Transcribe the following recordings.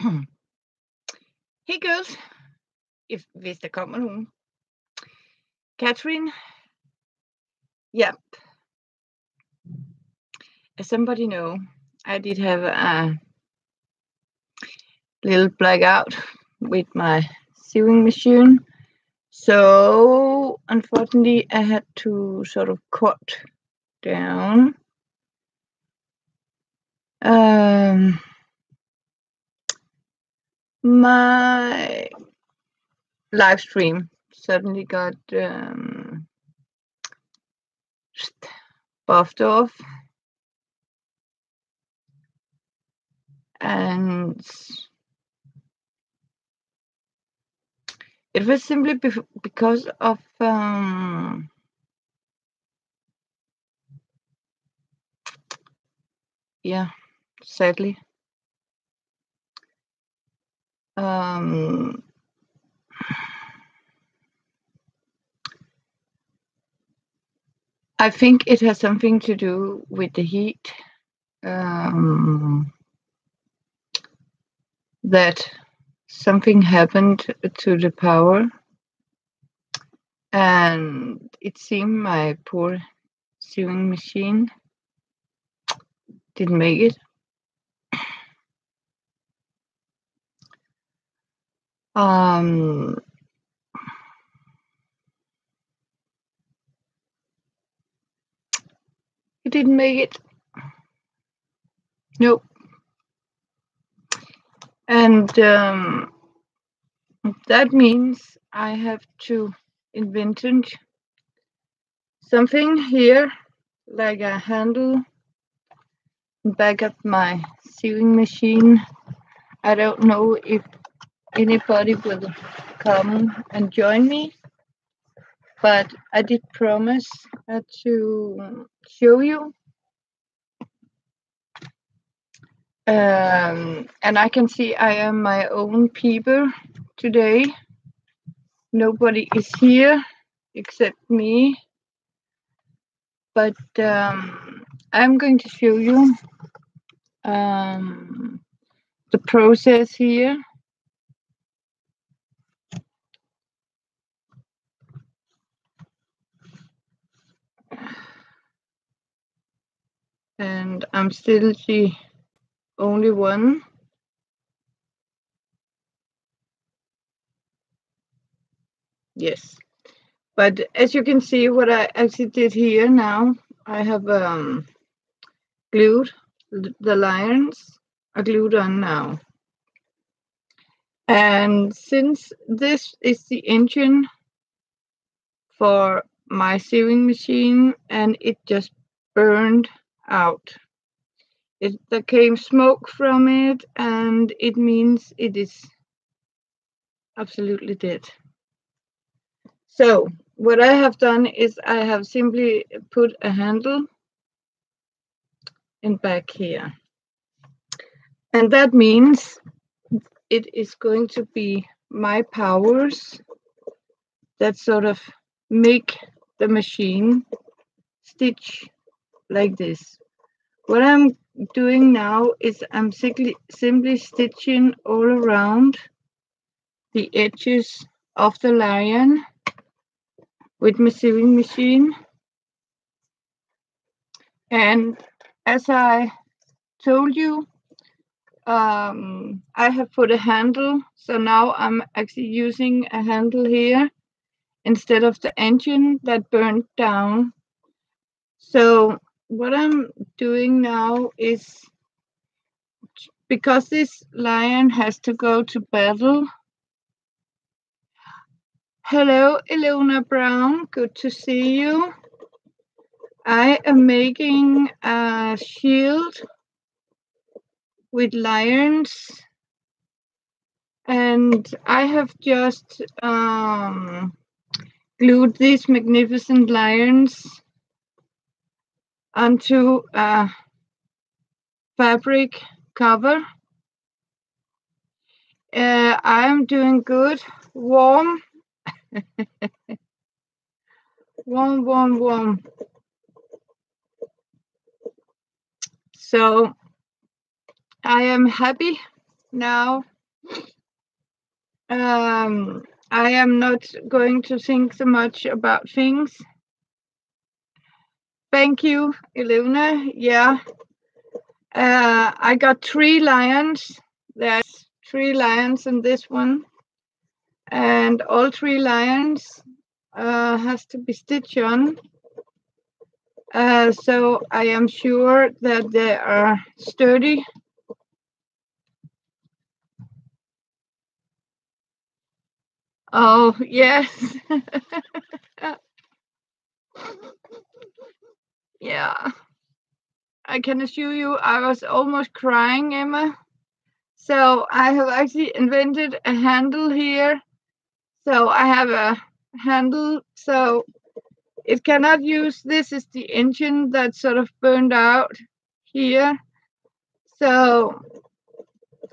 Hey girls, hvis der kommer nogen. Catherine, yeah, as somebody know, I did have a little blackout with my sewing machine. So unfortunately, I had to sort of cut down my live stream. Suddenly got buffed off, and it was simply because of yeah, sadly. I think it has something to do with the heat. That something happened to the power, and it seemed my poor sewing machine didn't make it. It didn't make it. Nope. And that means I have to invent something here, like a handle, back up my sewing machine. I don't know if anybody will come and join me, but I did promise to show you. And I can see I am my own people today. Nobody is here except me. But I'm going to show you the process here. And I'm still the only one. Yes. But as you can see, what I actually did here now, I have glued the lines are glued on now. And since this is the engine for my sewing machine and it just burned out, there came smoke from it, and it means it is absolutely dead. So what I have done is I have simply put a handle in back here. And that means it is going to be my powers that sort of make the machine stitch like this. What I'm doing now is I'm simply stitching all around the edges of the lion with my sewing machine. And as I told you, I have put a handle, so now I'm actually using a handle here instead of the engine that burned down. So what I'm doing now is, because this lion has to go to battle. Hello, Ilona Brown, good to see you. I am making a shield with lions, and I have just glued these magnificent lions onto a fabric cover. I'm doing good. Warm. warm. So I am happy now I am not going to think so much about things. Thank you, Ilona. Yeah. I got 3 lions. There's 3 lions in this one. And all 3 lions has to be stitched on. So I am sure that they are sturdy. Oh, yes. Yeah. I can assure you I was almost crying, Emma. So I have actually invented a handle here. So I have a handle, so it cannot use, this is the engine that sort of burned out here. So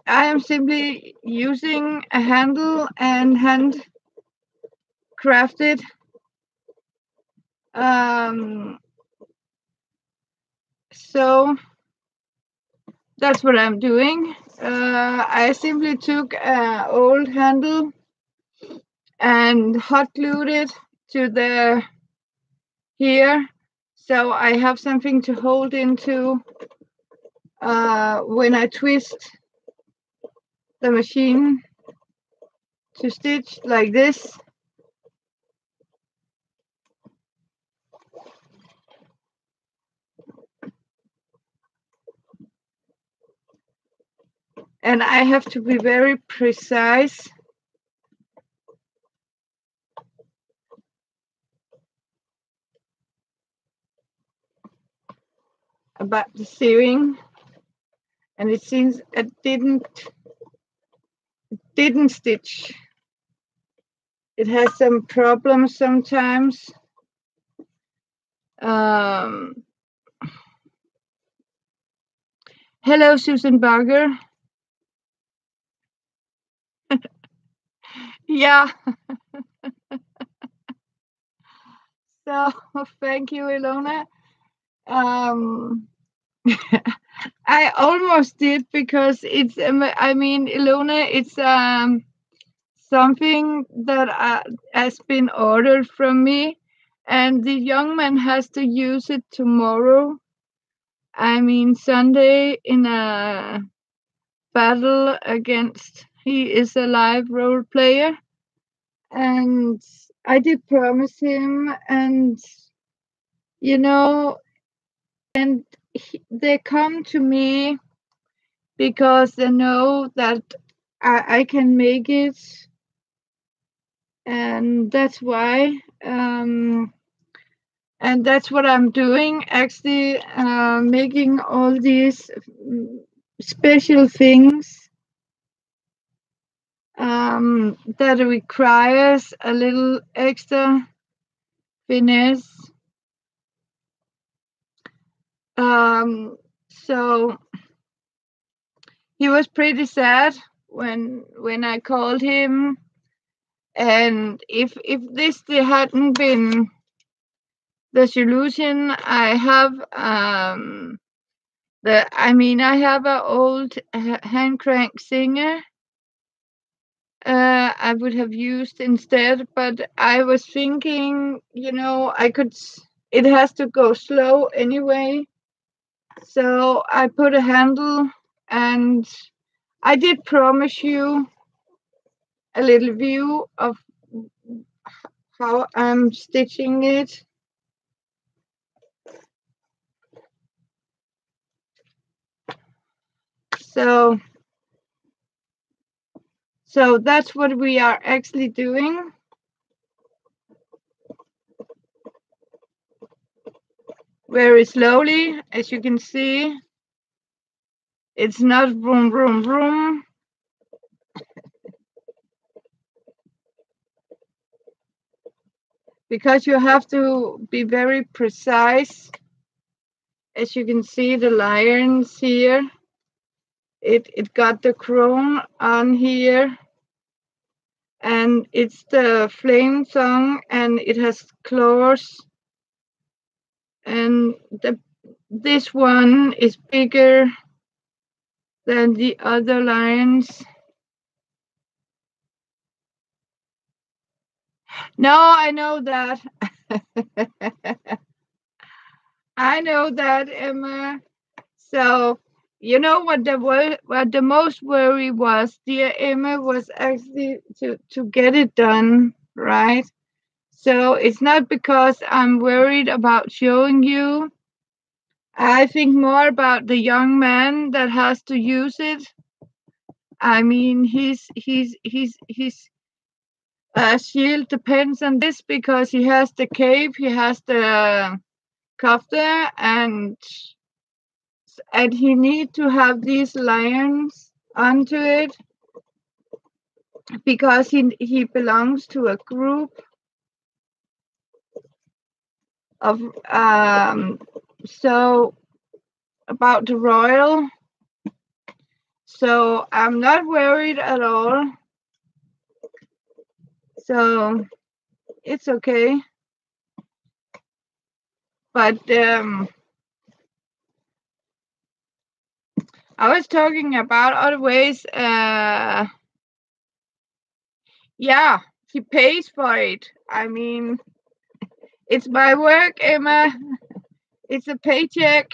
I am simply using a handle and hand crafted. So that's what I'm doing. I simply took an old handle and hot glued it to the here, so I have something to hold into when I twist the machine to stitch like this. And I have to be very precise about the sewing. And it seems it didn't stitch. It has some problems sometimes. Hello, Susan Barger. Yeah. So thank you, Ilona. I almost did, because it's, I mean, Ilona, it's something that has been ordered from me, and the young man has to use it tomorrow. I mean, Sunday, in a battle against, he is a live role player, and I did promise him, and you know, and they come to me because they know that I can make it, and that's why. And that's what I'm doing, actually, making all these special things that requires a little extra finesse. So he was pretty sad when I called him, and if this hadn't been the solution, I have I have an old hand crank singer I would have used instead, but I was thinking, it has to go slow anyway. So I put a handle, and I did promise you a little view of how I'm stitching it. So that's what we are actually doing. Very slowly, as you can see. It's not vroom, vroom, vroom. Because you have to be very precise. As you can see, the lions here, it got the crown on here, and it's the flame tongue, and it has claws, and this one is bigger than the other lions. No, I know that. I know that, Emma. So, you know what what the most worry was, dear Emma, was actually to get it done, right? So it's not because I'm worried about showing you. I think more about the young man that has to use it. I mean, his shield depends on this because he has the cape, he has the copter, and he need to have these lions onto it because he belongs to a group of so about the royal. So I'm not worried at all. So it's okay. But I was talking about other ways. Yeah, he pays for it. I mean, it's my work, Emma. It's a paycheck.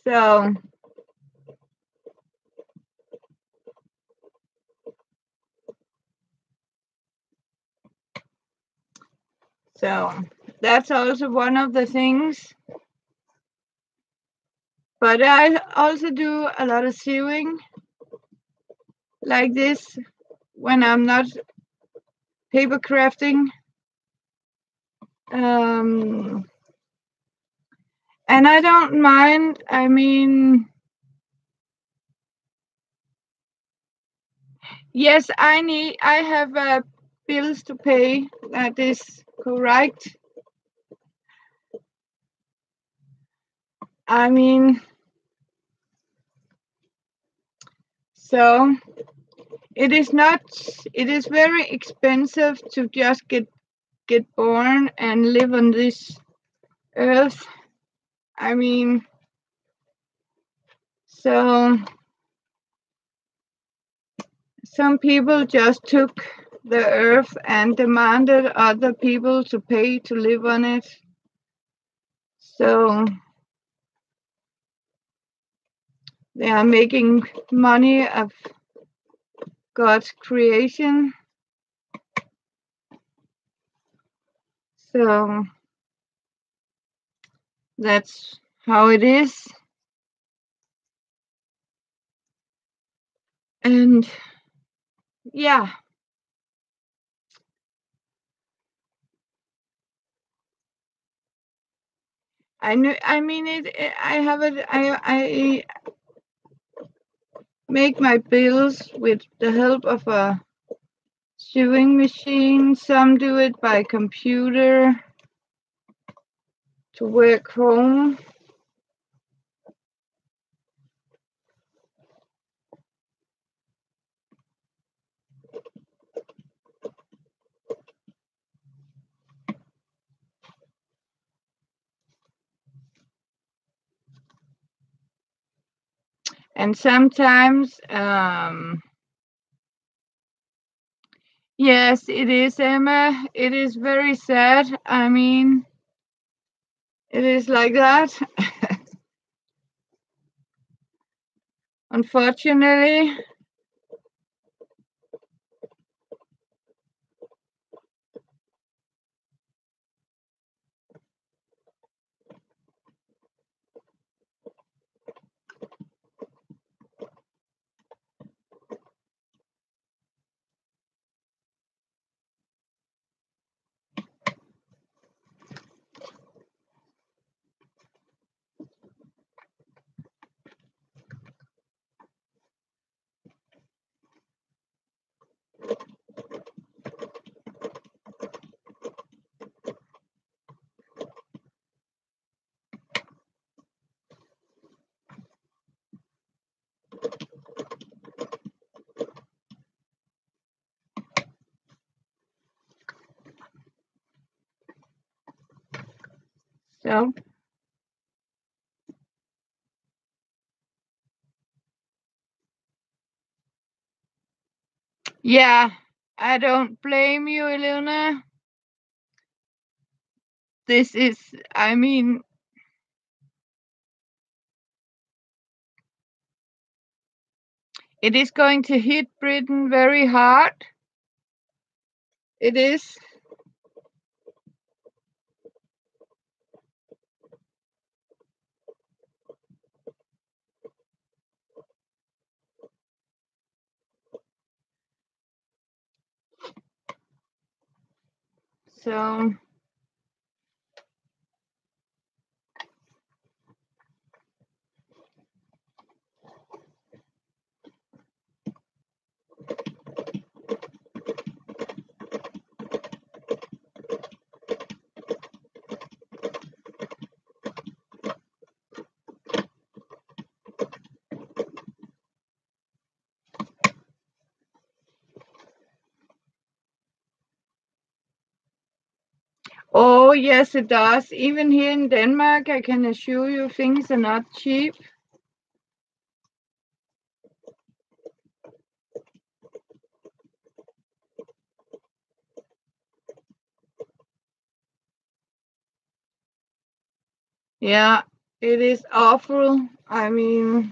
So so that's also one of the things. But I also do a lot of sewing like this when I'm not paper crafting. And I don't mind. I mean, yes, I have bills to pay. That is correct. I mean, so it is not, it is very expensive to just get born and live on this earth. I mean, so some people just took the earth and demanded other people to pay to live on it. So they are making money of God's creation. So that's how it is. And yeah, I mean I have it. I make my bills with the help of a sewing machine. Some do it by computer to work home. And sometimes, yes, it is, Emma. It is very sad. I mean, it is like that. Unfortunately. So Yeah, I don't blame you, Ilona. This is, I mean, it is going to hit Britain very hard. It is. So, oh, yes, it does. Even here in Denmark, I can assure you things are not cheap. Yeah, it is awful. I mean,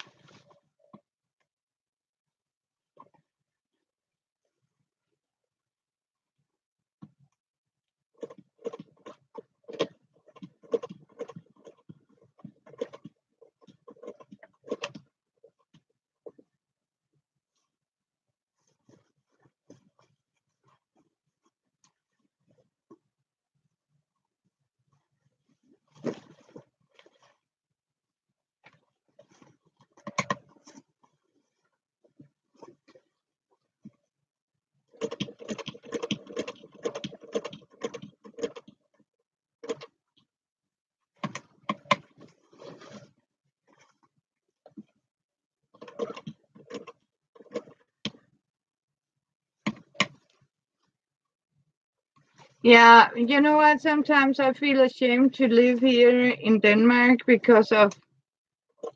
yeah, you know what? Sometimes I feel ashamed to live here in Denmark because of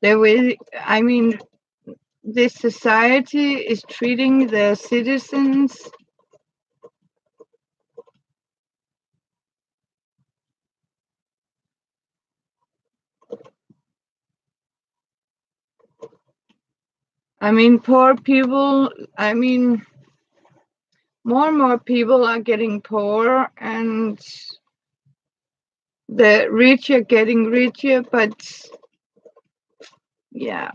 the way, I mean, this society is treating their citizens. I mean, poor people, I mean, more and more people are getting poor and the rich are getting richer, but yeah.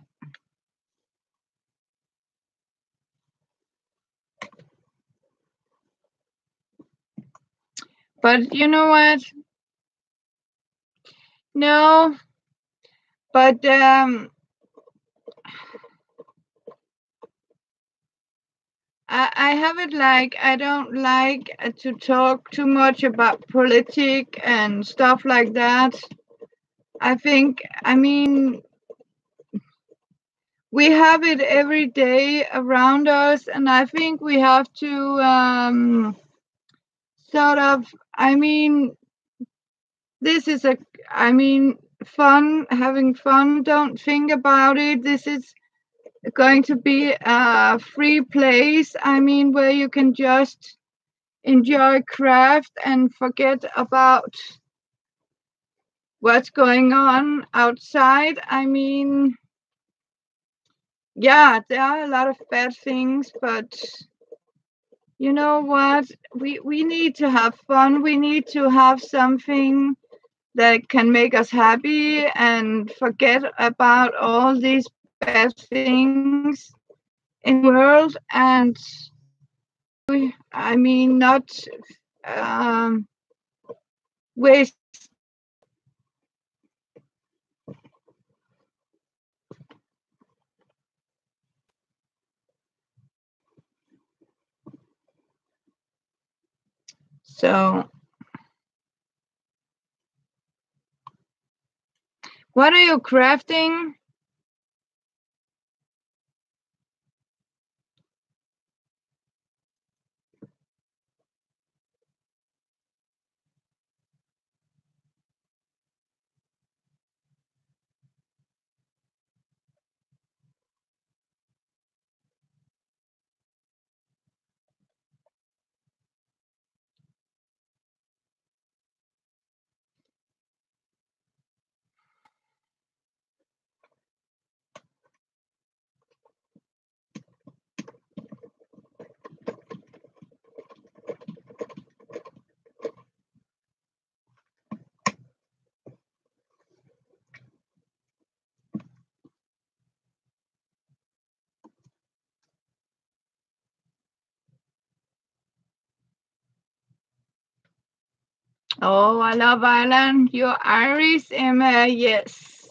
But you know what? No, but I have it like I don't like to talk too much about politics and stuff like that. I think, I mean, we have it every day around us, and I think we have to sort of, I mean, this is a, I mean, fun, having fun. Don't think about it. This is going to be a free place. I mean, where you can just enjoy craft and forget about what's going on outside. I mean, yeah, there are a lot of bad things, but you know what? We need to have fun. We need to have something that can make us happy and forget about all these bad things in the world. And I mean, not um, waste. So, what are you crafting? Oh, I love Ireland. You're Irish, Emma. Yes.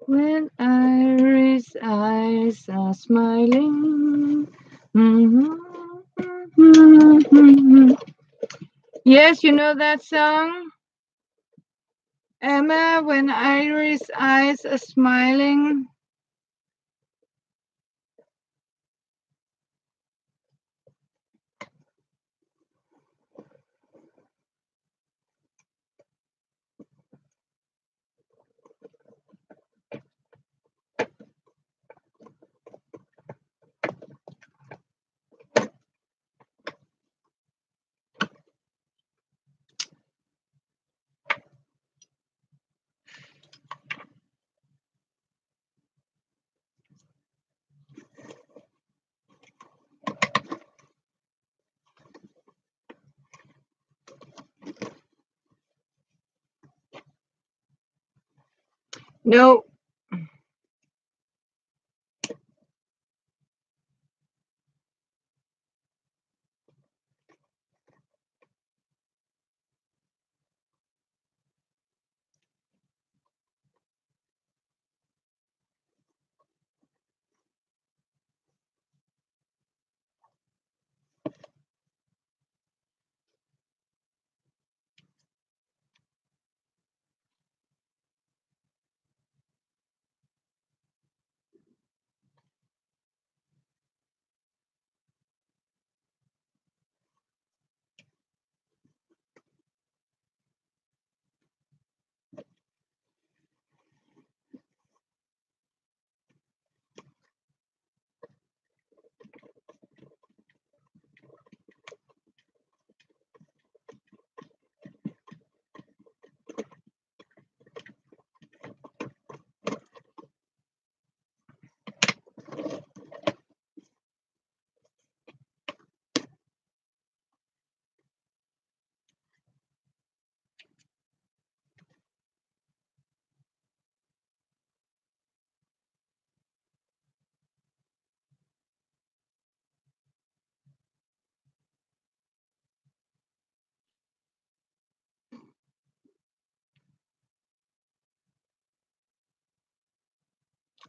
When Irish eyes are smiling. Yes, you know that song? Emma, when Irish eyes are smiling. No.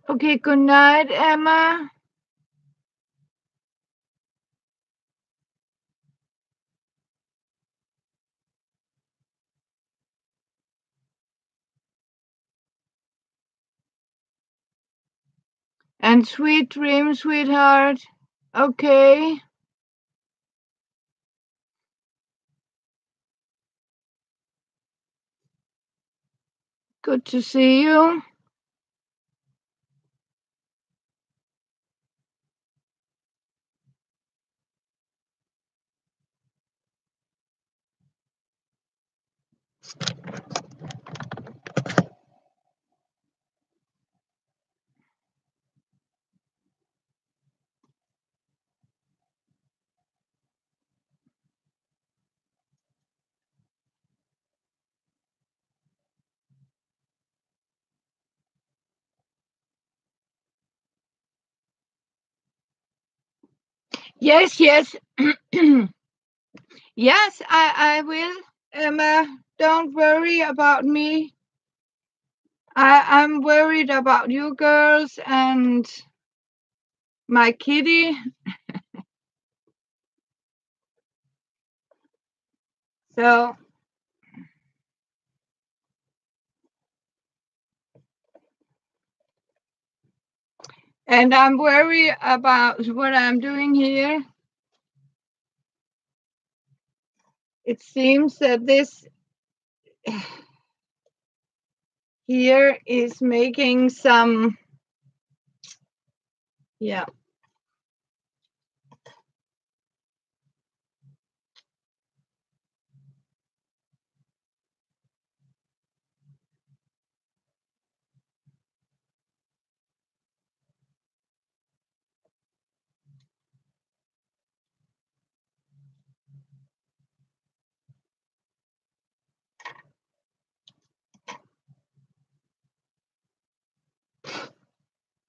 Okay, good night, Emma. And sweet dreams, sweetheart. Okay. Good to see you. Yes, yes. Yes, I will. Emma, don't worry about me. I'm worried about you girls and my kitty. So, and I'm worried about what I'm doing here. It seems that this here is making some, yeah.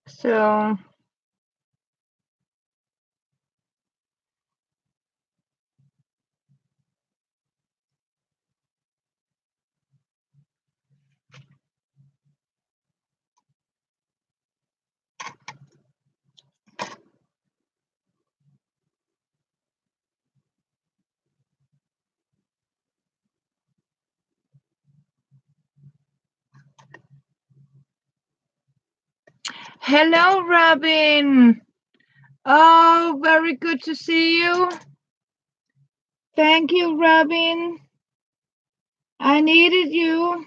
So Hello, Robin. Oh, very good to see you. Thank you, Robin. I needed you.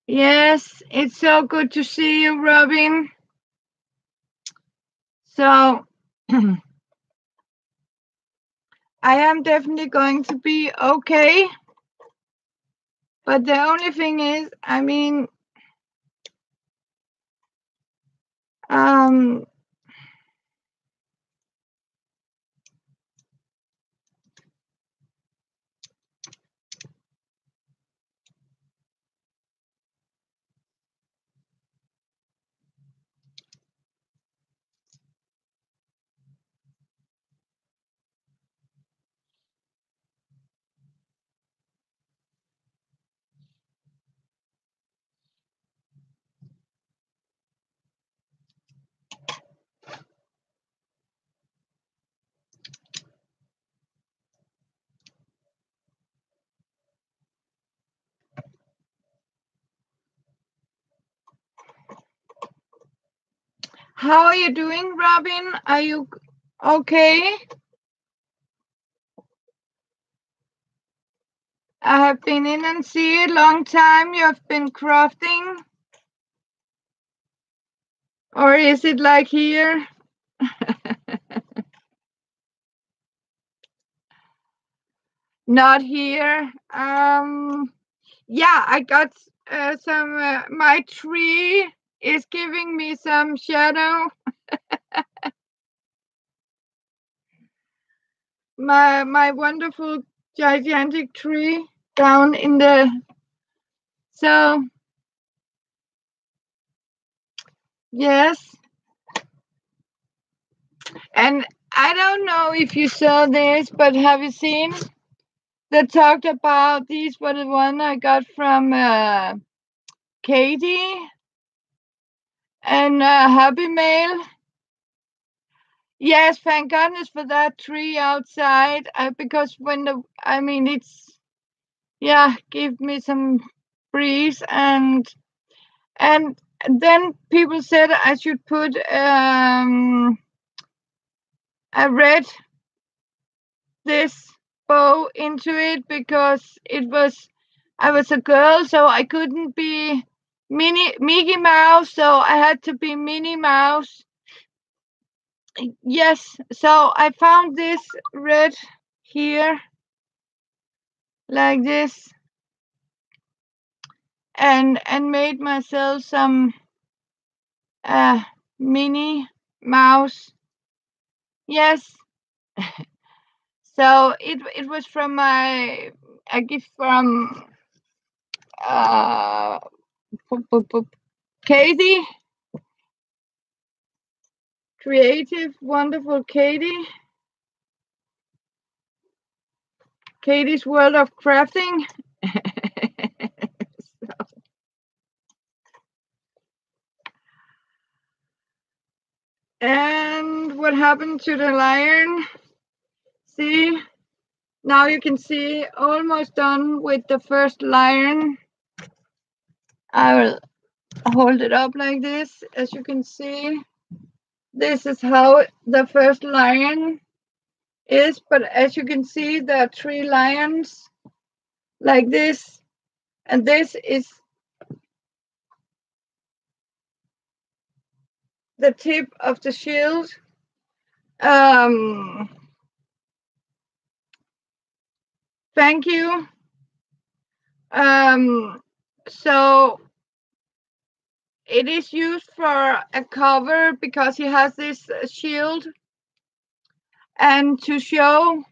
Yes, it's so good to see you, Robin. So, I am definitely going to be okay. But the only thing is, I mean, um, how are you doing, Robin? Are you okay? I have been in and see it long time. You have been crafting, or is it like here? Not here. Yeah, I got some. My tree is giving me some shadow. My wonderful gigantic tree down in the. So yes, and I don't know if you saw this, but have you seen that talked about these? Were the one I got from Katie and Happy Mail. Yes, thank goodness for that tree outside. Because when I mean, it's give me some breeze and then people said I should put I read this bow into it because I was a girl, so I couldn't be Mickey Mouse, so I had to be Minnie Mouse. Yes, so I found this red here like this and made myself some Minnie Mouse. Yes. So it was from a gift from uh Katie, creative, wonderful Katie. Katie's World of Crafting. And what happened to the lion? See, now you can see almost done with the first lion. I will hold it up like this. As you can see, this is how the first lion is, but as you can see, there are 3 lions like this, and this is the tip of the shield. Thank you. So it is used for a cover because he has this shield, and to show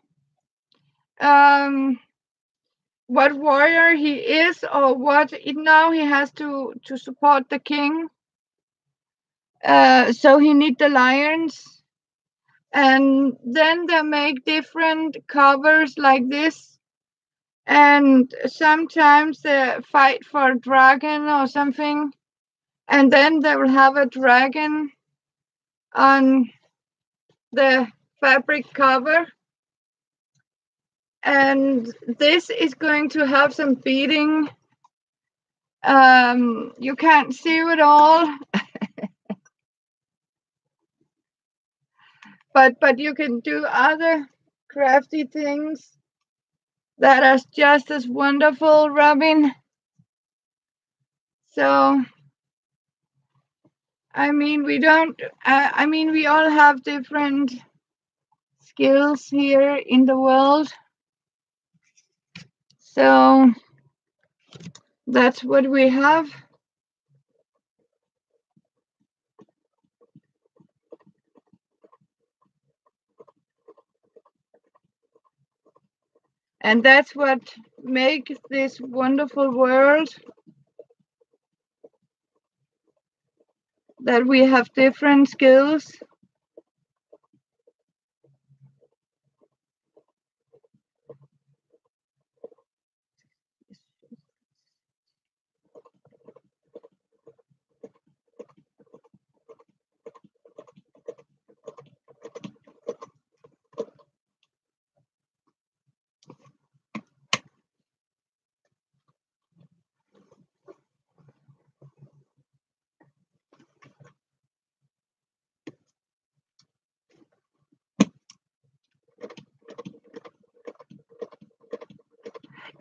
what warrior he is, or what now he has to support the king. So he need the lions, and then they make different covers like this, and sometimes they fight for a dragon or something, and then they will have a dragon on the fabric cover. And this is going to have some beading. You can't see it all, but you can do other crafty things that are just as wonderful, Robin. So, I mean, we all have different skills here in the world. So, that's what we have. And that's what makes this wonderful world, that we have different skills.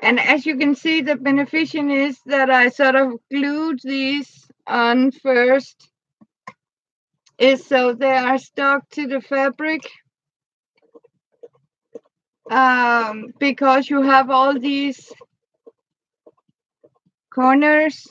And as you can see, the beneficiation is that I sort of glued these on first, is so they are stuck to the fabric, because you have all these corners.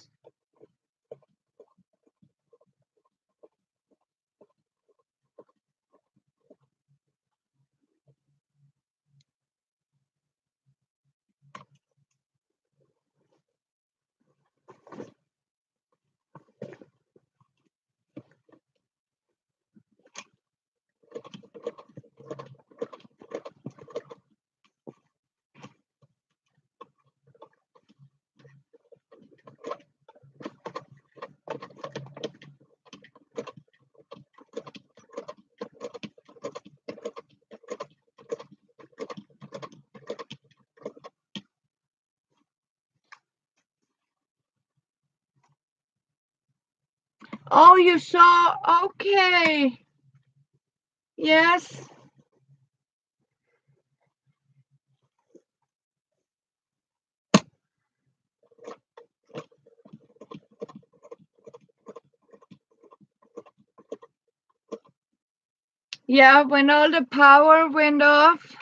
Oh, you saw? Okay. Yes. Yeah, when all the power went off.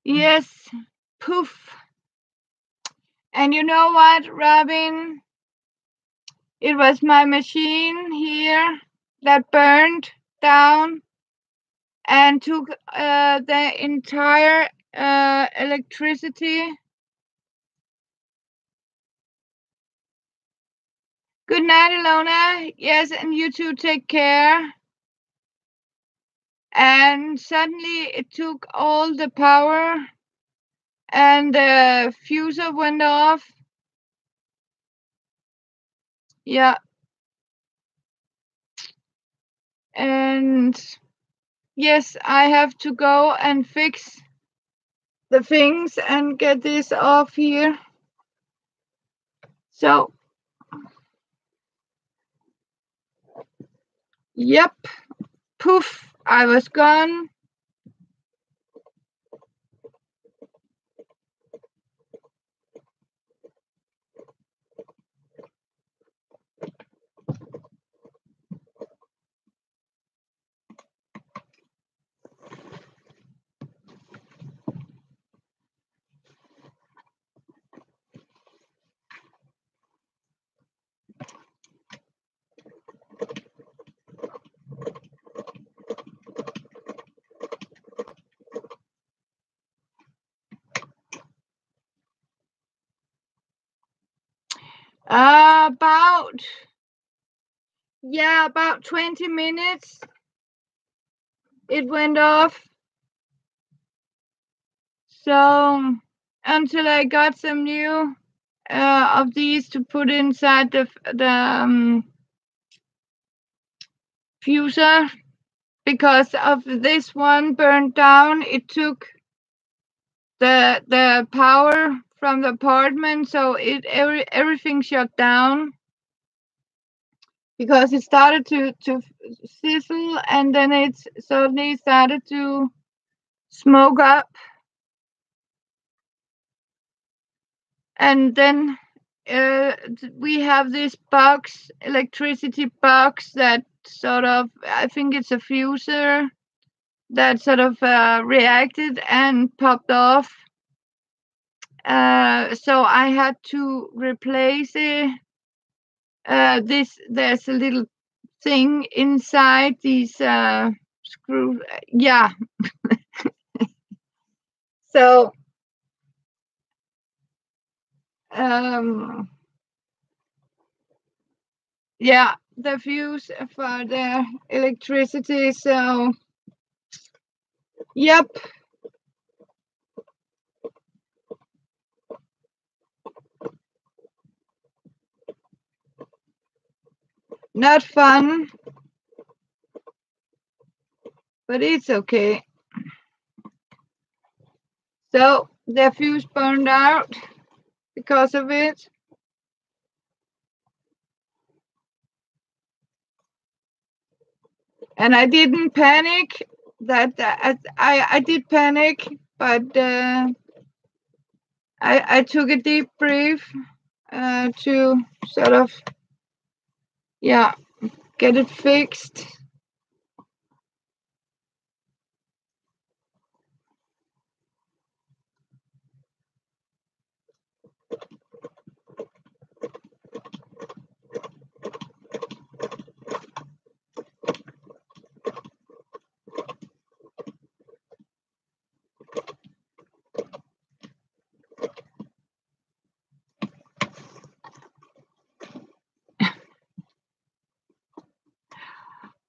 Yes, poof. And you know what, Robin? It was my machine here that burned down and took the entire electricity. Good night, Ilona. Yes, and you too, take care. And suddenly it took all the power and the fuser went off. Yeah. And yes, I have to go and fix the things and get this off here. So, yep, poof, I was gone. About Yeah, about 20 minutes it went off. So until I got some new of these to put inside the fuser, because of this one burned down, it took the power from the apartment, so everything shut down because it started to sizzle, and then it suddenly started to smoke up, and then we have this box, electricity box, that sort of, I think it's a fuser that sort of reacted and popped off. So I had to replace it. There's a little thing inside these screws. Yeah. So yeah, the fuse for the electricity. So yep. Not fun, but it's okay. So the fuse burned out because of it. And I didn't panic. I did panic, but I took a deep breath to sort of, yeah, get it fixed.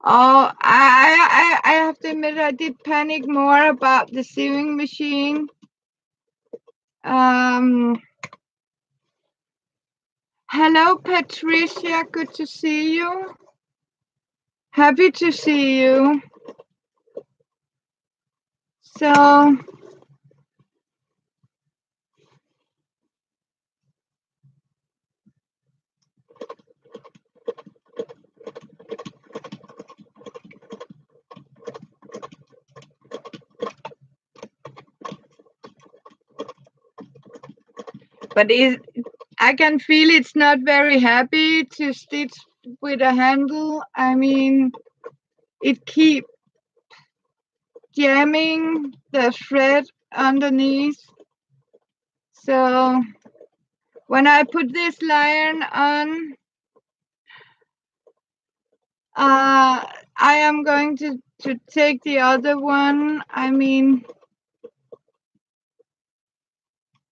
Oh, I have to admit, I did panic more about the sewing machine. Hello, Patricia. Good to see you. Happy to see you. So, but I can feel it's not very happy to stitch with a handle. I mean, it keeps jamming the thread underneath. So when I put this iron on, I am going to take the other one. I mean,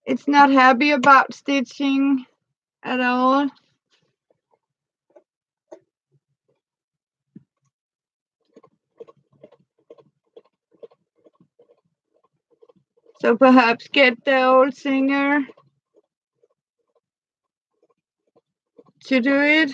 it's not happy about stitching at all. So perhaps get the old singer to do it.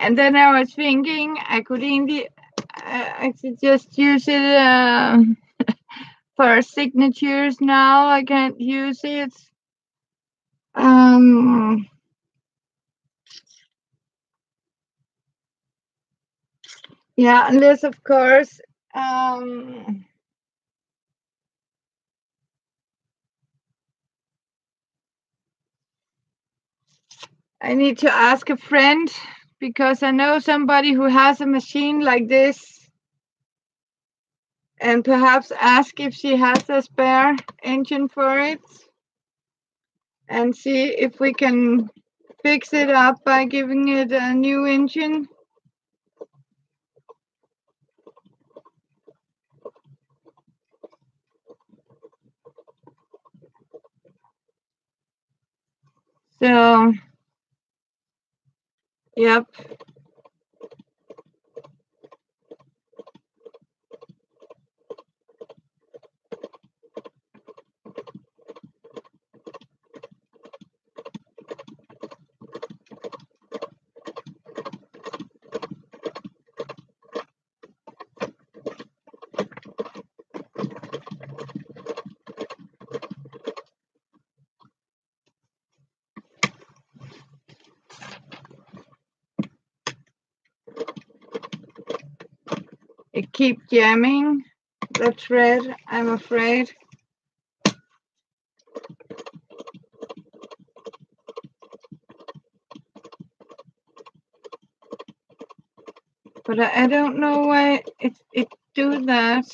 And then I was thinking I could just use it for signatures now. I can't use it. Yeah, unless of course I need to ask a friend because I know somebody who has a machine like this, and perhaps ask if she has a spare engine for it and see if we can fix it up by giving it a new engine. So, yep. It keeps jamming the thread, I'm afraid. But I don't know why it do that.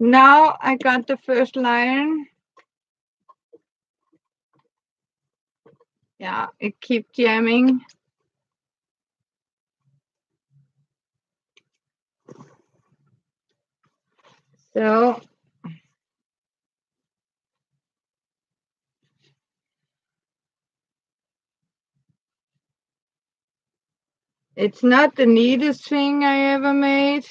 Now I got the first line. Yeah, it keeps jamming. So it's not the neatest thing I ever made.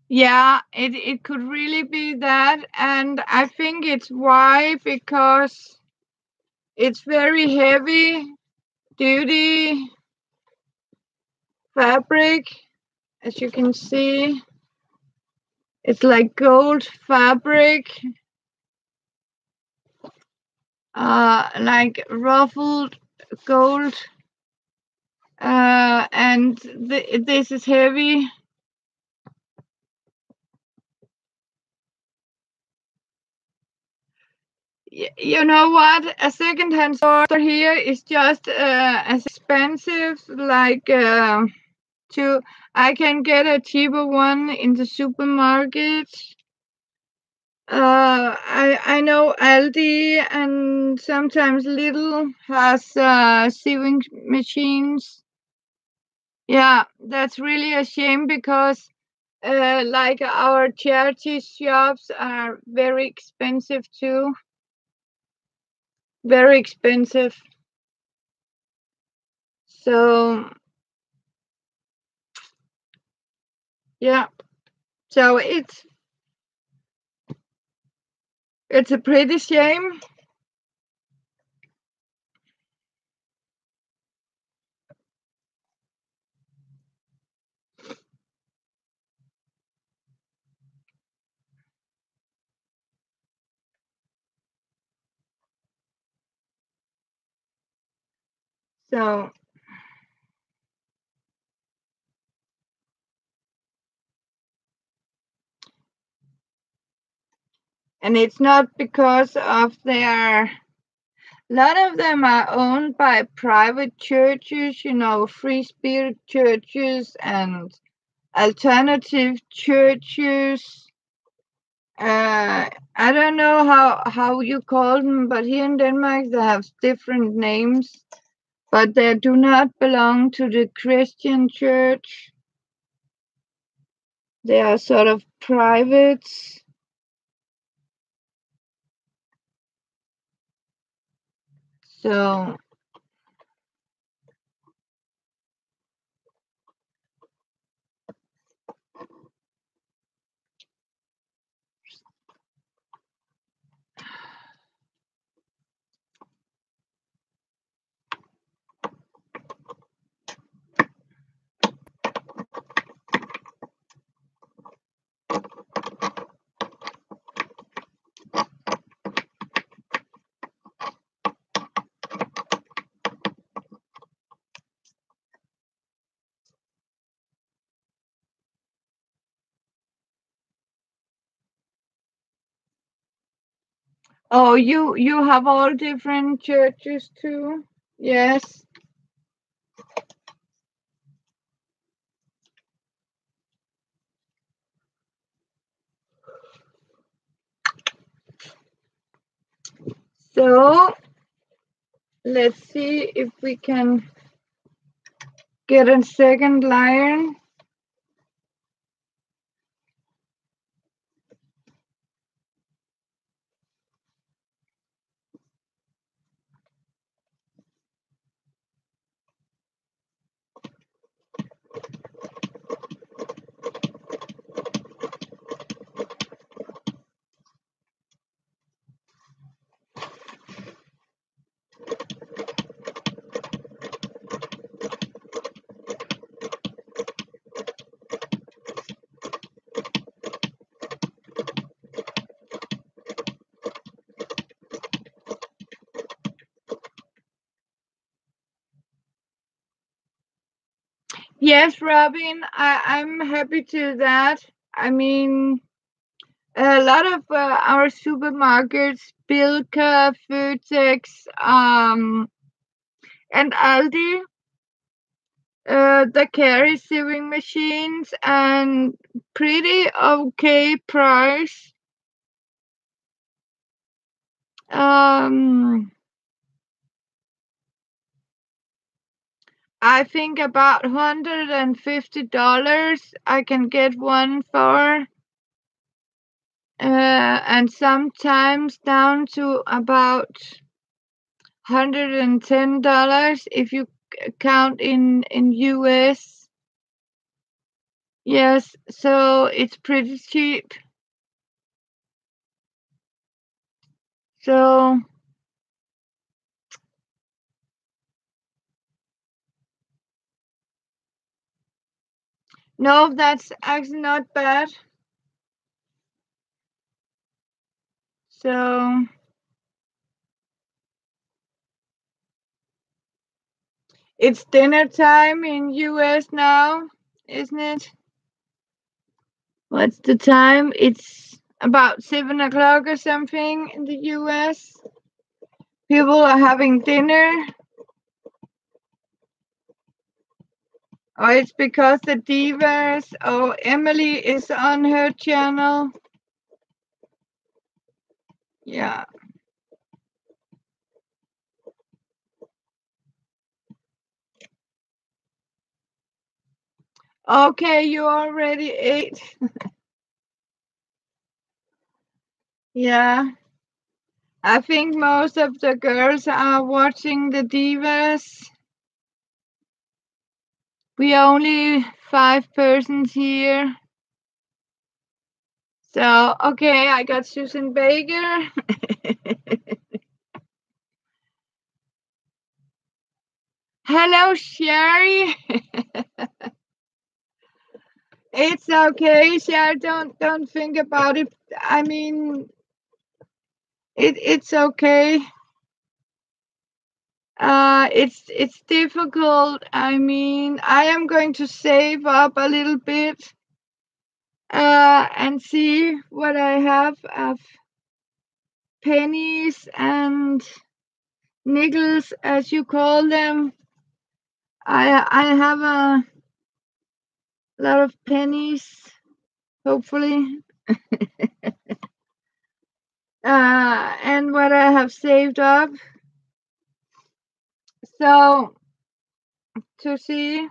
Yeah, it could really be that. And I think it's why, because it's very heavy duty fabric, as you can see. It's like gold fabric, like ruffled gold, and this is heavy. You know what? A second-hand store here is just as expensive. Like I can get a cheaper one in the supermarket. I know Aldi and sometimes Lidl has sewing machines. Yeah, that's really a shame because like our charity shops are very expensive too. Very expensive. So yeah, so it's a pretty shame. So And it's not because of their, a lot of them are owned by private churches, free spirit churches and alternative churches. I don't know how you call them, but here in Denmark they have different names, but they do not belong to the Christian church. They are sort of private. So oh, you have all different churches too? Yes. So let's see if we can get a second lion. Yes, Robin, I'm happy to that. I mean, a lot of our supermarkets, Bilka, Footex, and Aldi, they carry sewing machines and pretty okay price. I think about $150 I can get one for, and sometimes down to about $110 if you count in US. Yes, so it's pretty cheap. So no, that's actually not bad. So it's dinner time in US now, isn't it? What's the time? It's about 7 o'clock or something in the US. People are having dinner. Oh, it's because the divas. Oh, Emily is on her channel. Yeah. Okay, you already ate. Yeah. I think most of the girls are watching the divas. We are only 5 persons here. So, okay, I got Susan Baker. Hello, Sherry. It's okay, Sherry. Don't think about it. I mean, it's okay. It's difficult. I mean, I am going to save up a little bit and see what I have of pennies and nickels, as you call them. I have a lot of pennies, hopefully. And what I have saved up. So to see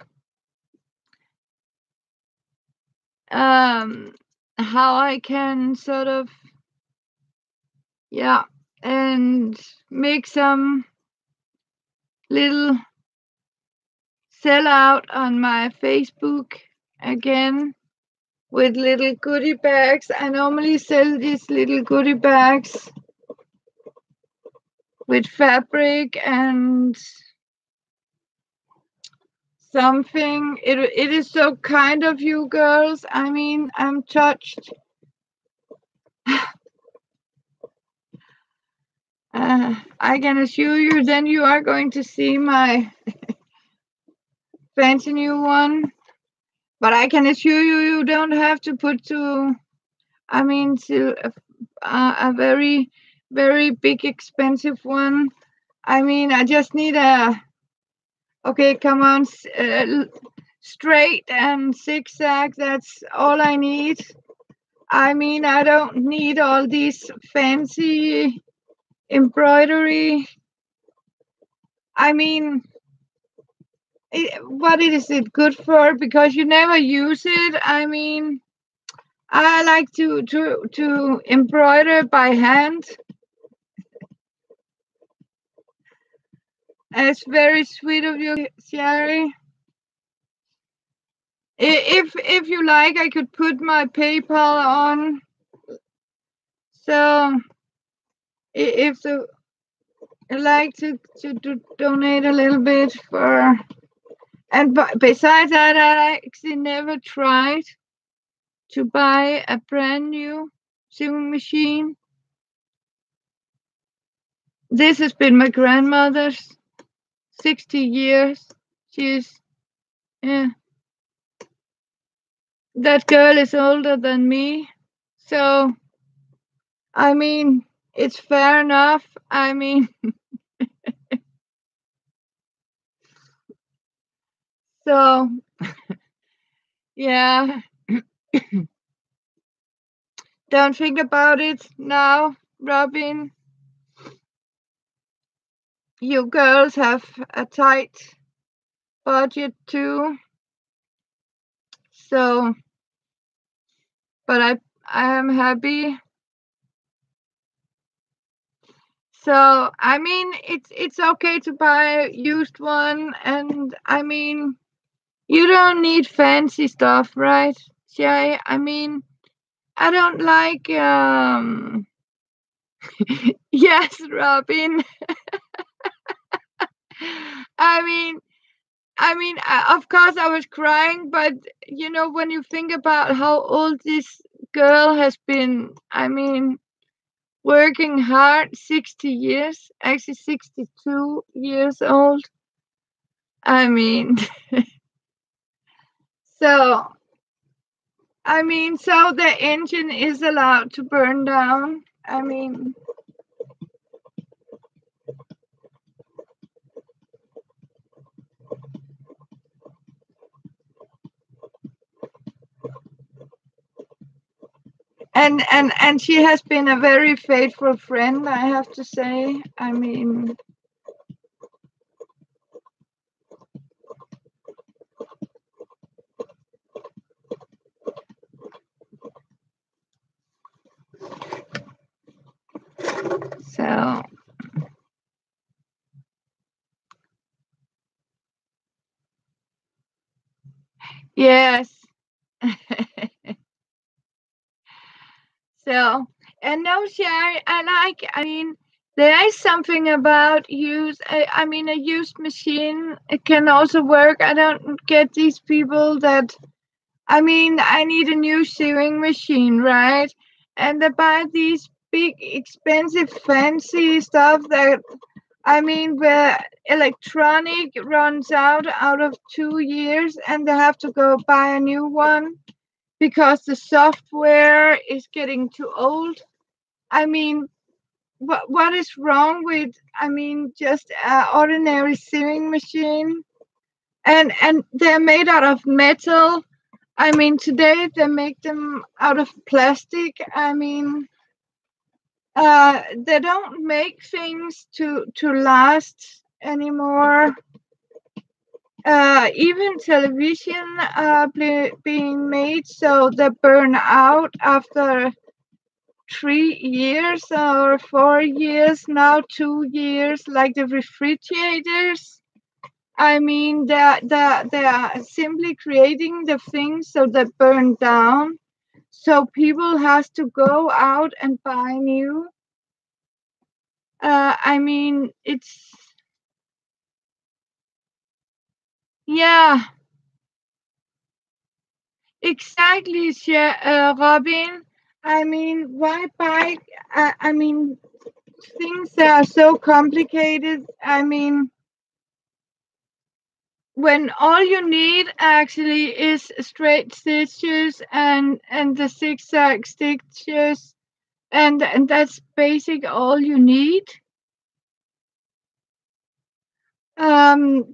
how I can sort of and make some little sell out on my Facebook again with little goodie bags. I normally sell these little goodie bags with fabric and something. It is so kind of you girls. I mean, I'm touched. I can assure you then you are going to see my fancy new one. But I can assure you, you don't have to put to a very, very big, expensive one. I mean, I just need okay, come on, straight and zigzag. That's all I need. I mean, I don't need all these fancy embroidery. I mean, what is it good for? Because you never use it. I mean, I like to embroider by hand. It's very sweet of you, Sherry. If you like, I could put my PayPal on. So if you like to donate a little bit for, and besides that, I actually never tried to buy a brand new sewing machine. This has been my grandmother's 60 years. She's, yeah. That girl is older than me. So, I mean, it's fair enough. I mean, so, yeah. Don't think about it now, Robin. You girls have a tight budget too. So, but I am happy. So, I mean, it's okay to buy a used one, and I mean, you don't need fancy stuff, right? Yeah, I mean, I don't like yes, Robin. I mean, of course I was crying, but you know, when you think about how old this girl has been, I mean, working hard, 60 years, actually 62 years old. I mean, so, so the engine is allowed to burn down. I mean, and she has been a very faithful friend, I have to say. I mean, so yes. So, and no, Sherry, I mean, there is something about I mean, a used machine, it can also work. I don't get these people that, I mean, I need a new sewing machine, right? And they buy these big, expensive, fancy stuff that, I mean, where electronic runs out of 2 years and they have to go buy a new one because the software is getting too old. I mean, what is wrong with, I mean, just an ordinary sewing machine? And they're made out of metal. I mean, today they make them out of plastic. I mean, they don't make things to last anymore. Even television being made, so they burn out after 3 years or 4 years, now 2 years, like the refrigerators. I mean, they are simply creating the things so they burn down. So people has to go out and buy new. I mean, it's, yeah, exactly, Robin. I mean, why buy? I mean, things that are so complicated. I mean, when all you need actually is straight stitches and the zigzag stitches, and that's basic all you need.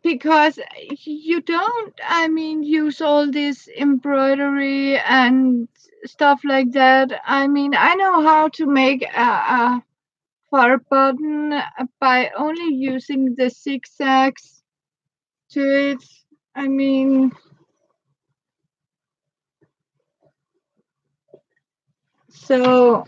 Because you don't, I mean, use all this embroidery and stuff like that. I mean, I know how to make a fur button by only using the zigzags to it. I mean, so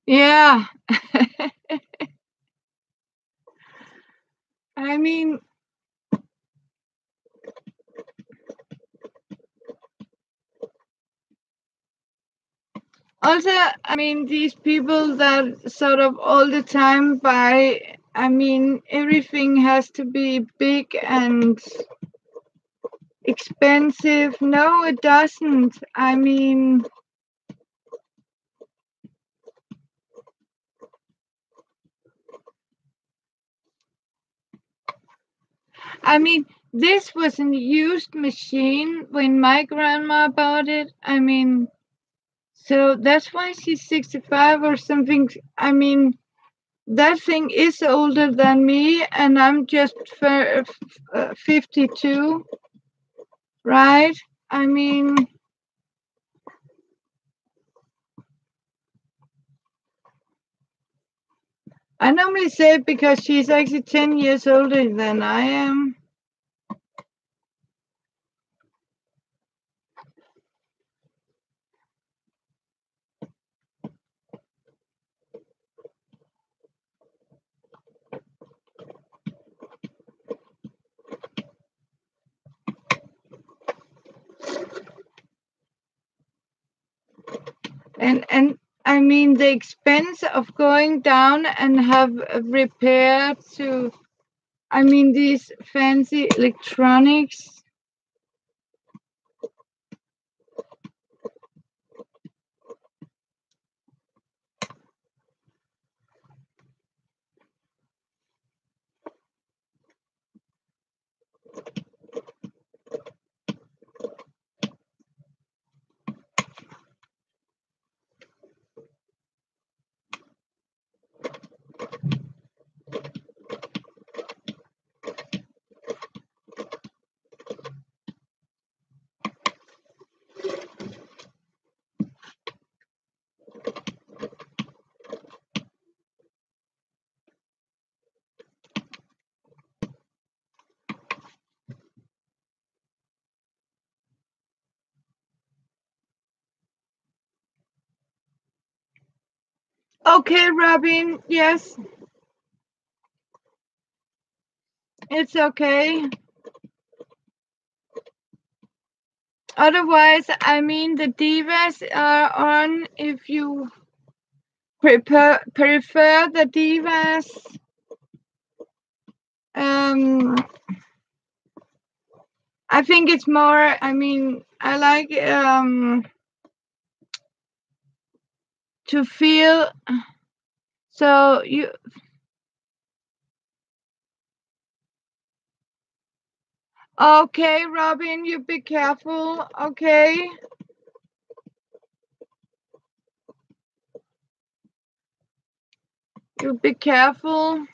yeah. I mean, also, I mean, these people that sort of all the time buy, I mean, everything has to be big and expensive. No, it doesn't. I mean, this was a used machine when my grandma bought it. I mean, so that's why she's 65 or something. I mean, that thing is older than me, and I'm just 52, right? I mean, I normally say it because she's actually 10 years older than I am. And I mean, the expense of going down and have repair to, I mean, these fancy electronics. Okay, Robin, yes, it's okay. Otherwise, I mean, the divas are on if you prefer the divas. Um, I think it's more, I mean, I like to feel, so you Okay, Robin, you be careful. Okay. You be careful.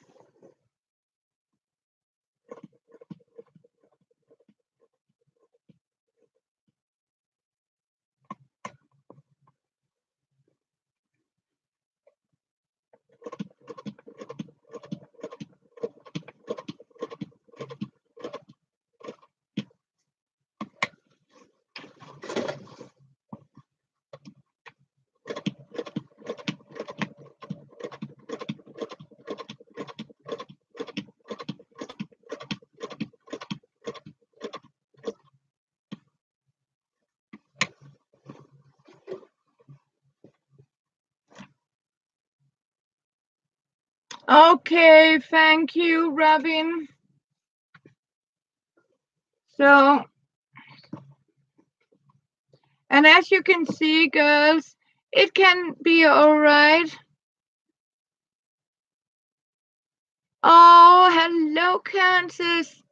Okay, thank you, Robin. So, and as you can see, girls, it can be all right. Oh, hello, Kansas.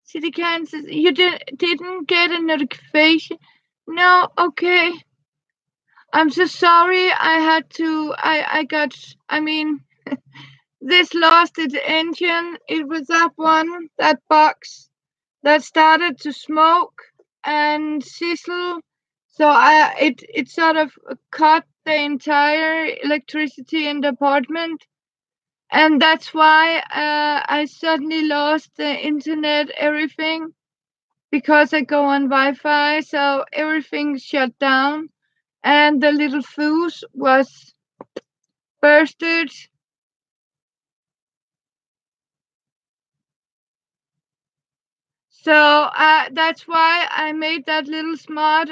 City, Kansas. You didn't get a notification? No, okay. I'm so sorry. I mean, this lost its engine. It was that box that started to smoke and sizzle. So it sort of cut the entire electricity in the apartment. And that's why I suddenly lost the internet, everything, because I go on Wi-Fi. So everything shut down, and the little fuse was bursted. So that's why I made that little small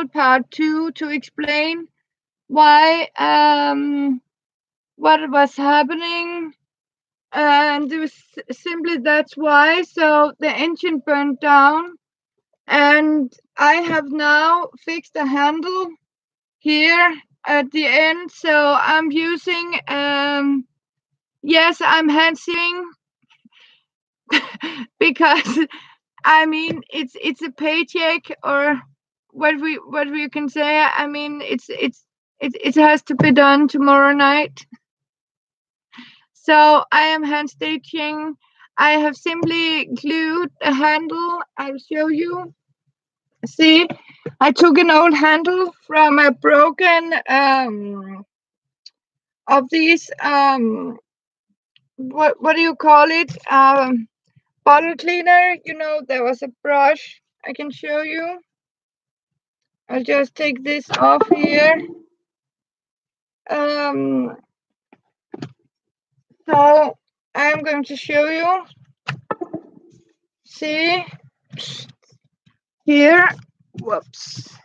part 2 to explain why what was happening, and it was simply that's why. So the engine burned down, and I have now fixed the handle here at the end. So I'm using yes, I'm hand steering because I mean it's a paycheck, or what we can say. I mean it has to be done tomorrow night. So I am hand stitching. I have simply glued a handle. I'll show you. See, I took an old handle from a broken of these what do you call it, bottle cleaner. You know, there was a brush. I can show you. I'll just take this off here. Um, so I'm going to show you. See here. Whoops.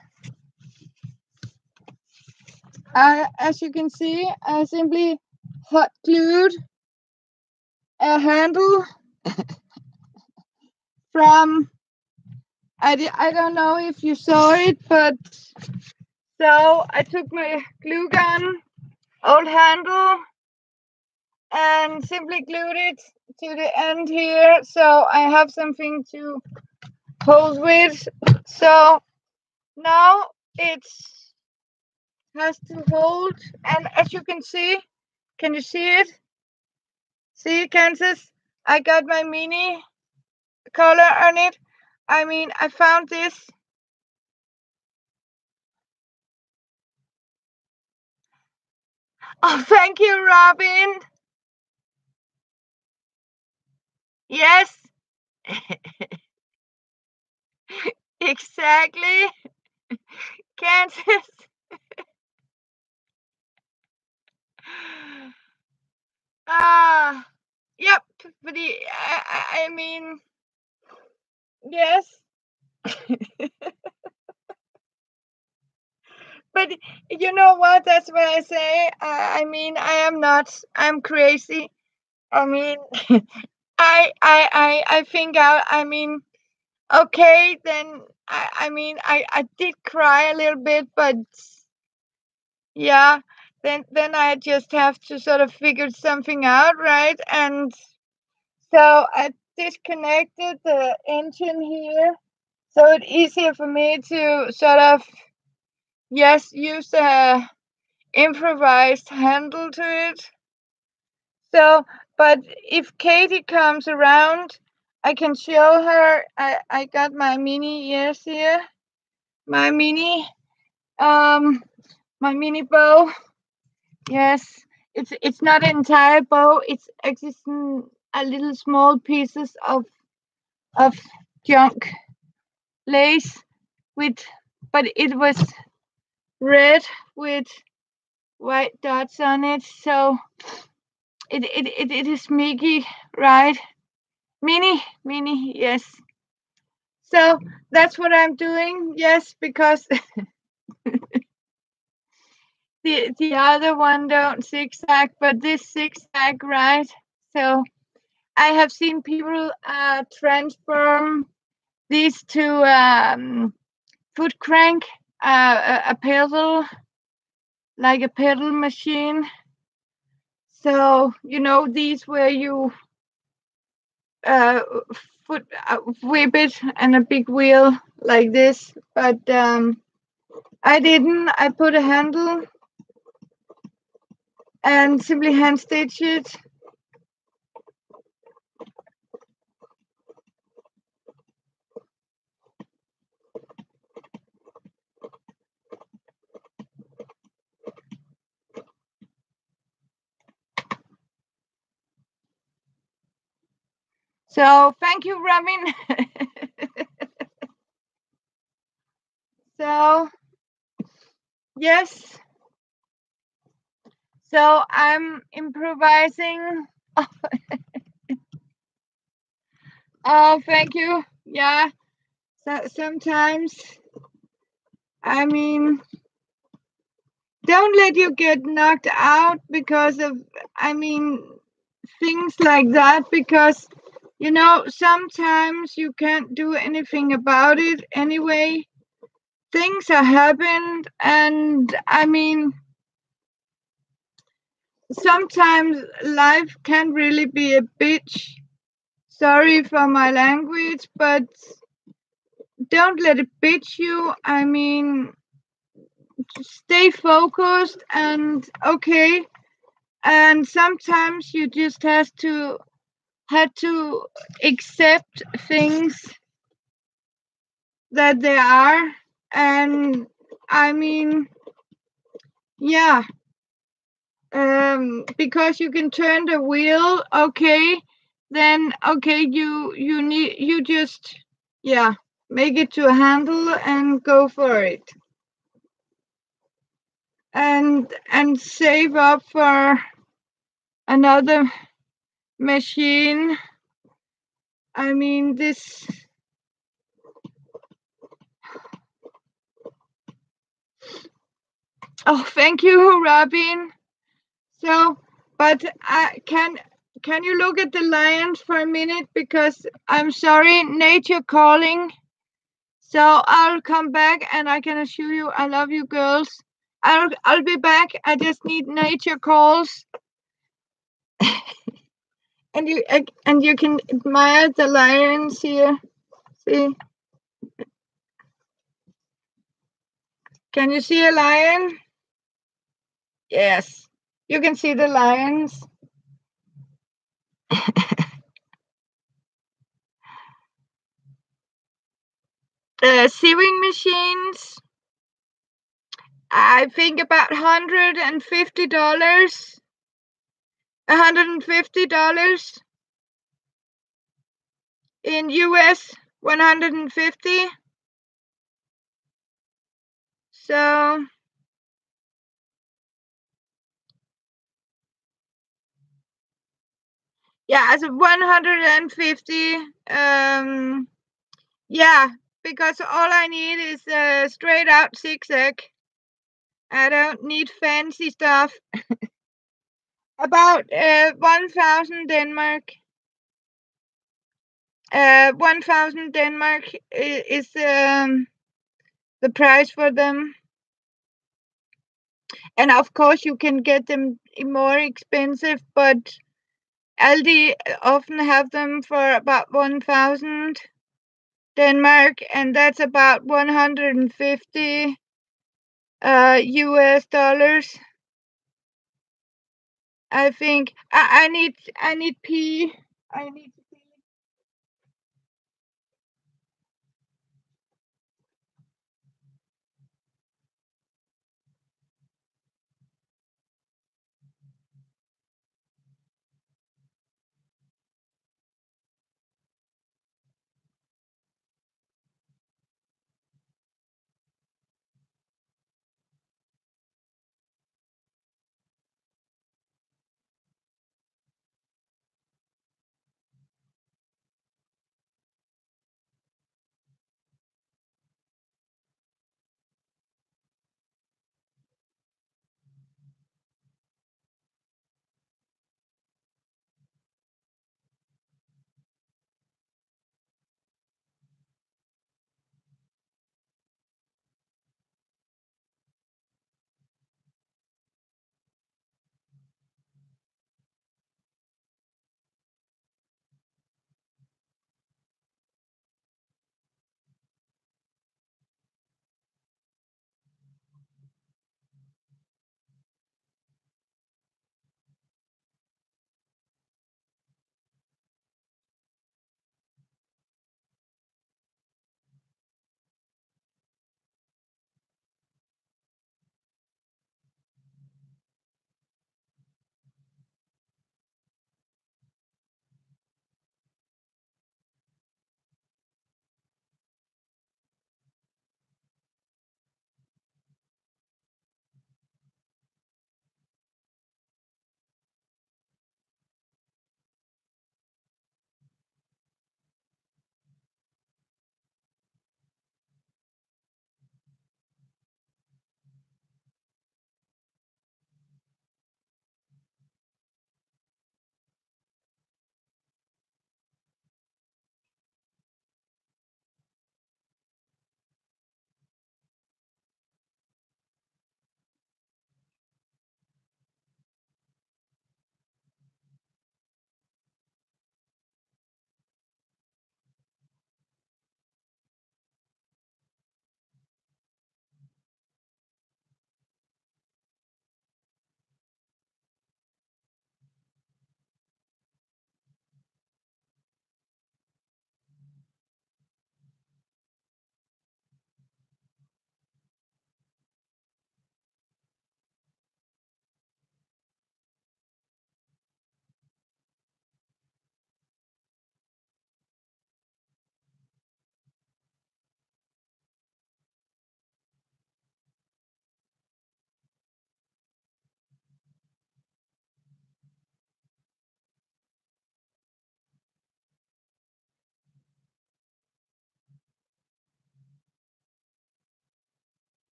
As you can see, I simply hot glued a handle from, I don't know if you saw it, but so I took my glue gun, old handle, and simply glued it to the end here, so I have something to hold with. So now it has to hold, and as you can see, can you see it? See, Kansas? I got my mini color on it. I mean, I found this. Oh, thank you, Robin. Yes, exactly. Kansas. Ah, yep. But I mean, yes. But you know what? That's what I say. I mean, I am not. I'm crazy. I mean, I think I mean, okay, then I mean, I did cry a little bit, but yeah, then I just have to sort of figure something out, right? And so disconnected the engine here, so it's easier for me to sort of, yes, use a improvised handle to it. So, but if Katie comes around, I can show her. I got my mini ears here, my mini my mini bow. Yes, it's not an entire bow. It's actually a little small pieces of junk lace with, but it was red with white dots on it. So it is Mickey, right? Mini, yes. So that's what I'm doing. Yes, because the other one don't zigzag, but this zigzag, right? So I have seen people transform these to foot crank, a pedal, like a pedal machine. So you know these where you uh, foot whip it and a big wheel like this, but I didn't. I put a handle and simply hand stitch it. So thank you, Robin. So yes, so I'm improvising. Oh, thank you. Yeah. So sometimes, I mean, don't let you get knocked out because of, I mean, things like that, because you know sometimes you can't do anything about it anyway. Things are happened, and I mean, sometimes life can really be a bitch. Sorry for my language, but don't let it bitch you. I mean, stay focused and okay. And sometimes you just have to accept things that they are. And I mean, yeah, because you can turn the wheel, okay, then okay, you just, yeah, make it to a handle and go for it, and save up for another machine. I mean, this. Oh, thank you, Robin. So, but can you look at the lions for a minute, because I'm sorry, nature calling. So I'll come back and I can assure you I love you girls. I'll be back. I just need nature calls. And you can admire the lions here. See? Can you see a lion? Yes. You can see the lions. Sewing machines. I think about $150. $150 in US. 150. So yeah, as 150. Yeah, because all I need is a straight out zigzag. I don't need fancy stuff. About 1,000 Denmark. 1,000 Denmark is the price for them. And of course, you can get them more expensive, but Aldi often have them for about 1,000 Denmark, and that's about 150 US dollars. I think I need pee. I need to pee.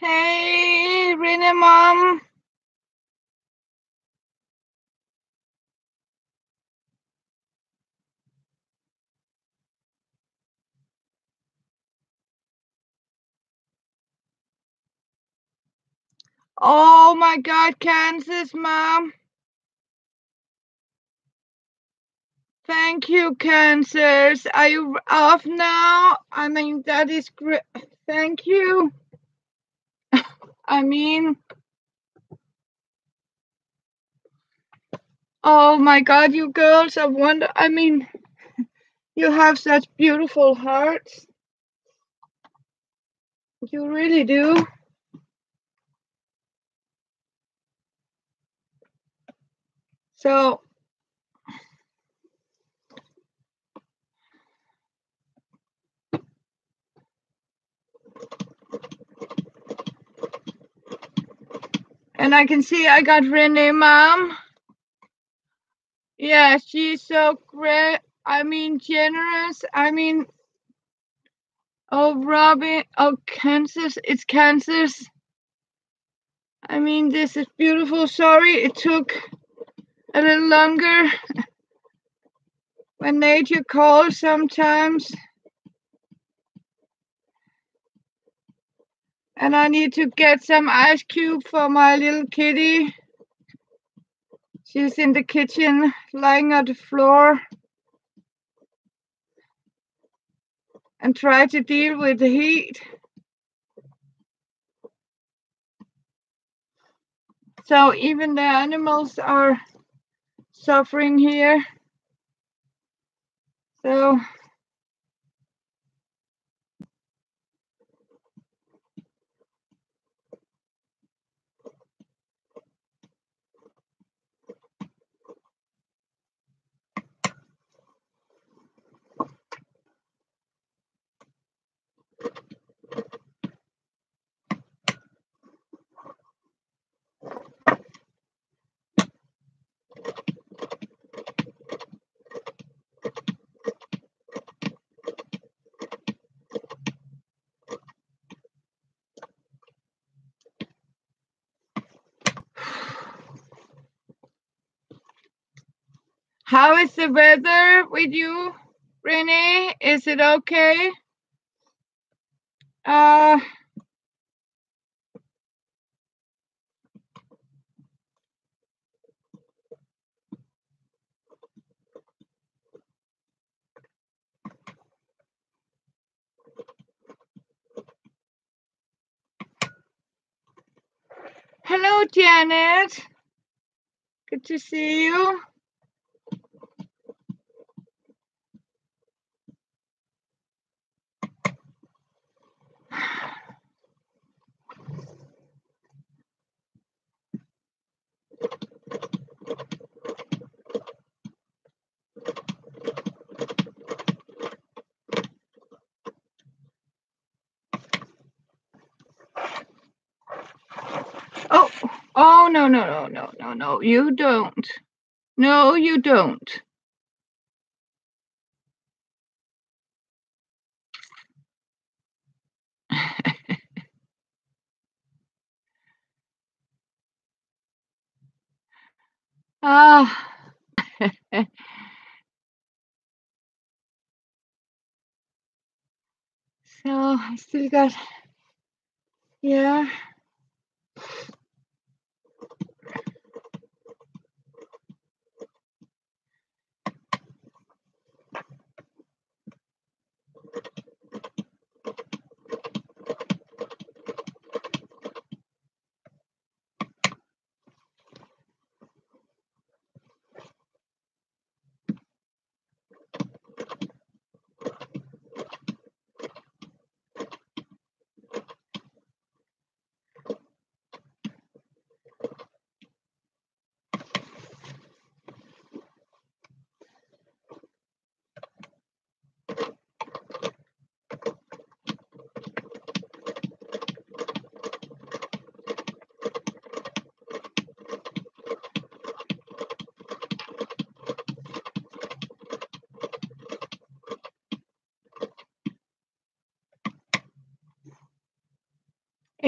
Hey, Rene Mom. Oh my God, Kansas, Mom. Thank you, Kansas. Are you off now? I mean, that is great. Thank you. I mean, oh my God, you girls, I wonder. I mean, you have such beautiful hearts. You really do. So, and I can see I got Renee, Mom. Yeah, she's so great. I mean, generous. I mean, oh, Robin. Oh, Kansas. It's Kansas. I mean, this is beautiful. Sorry, it took a little longer. When nature calls sometimes. And I need to get some ice cube for my little kitty. She's in the kitchen, lying on the floor. And try to deal with the heat. So even the animals are suffering here. So how is the weather with you, Renee? Is it okay? Hello, Janet. Good to see you. Oh, no, you don't. No, you don't. Ah. So I still got, yeah.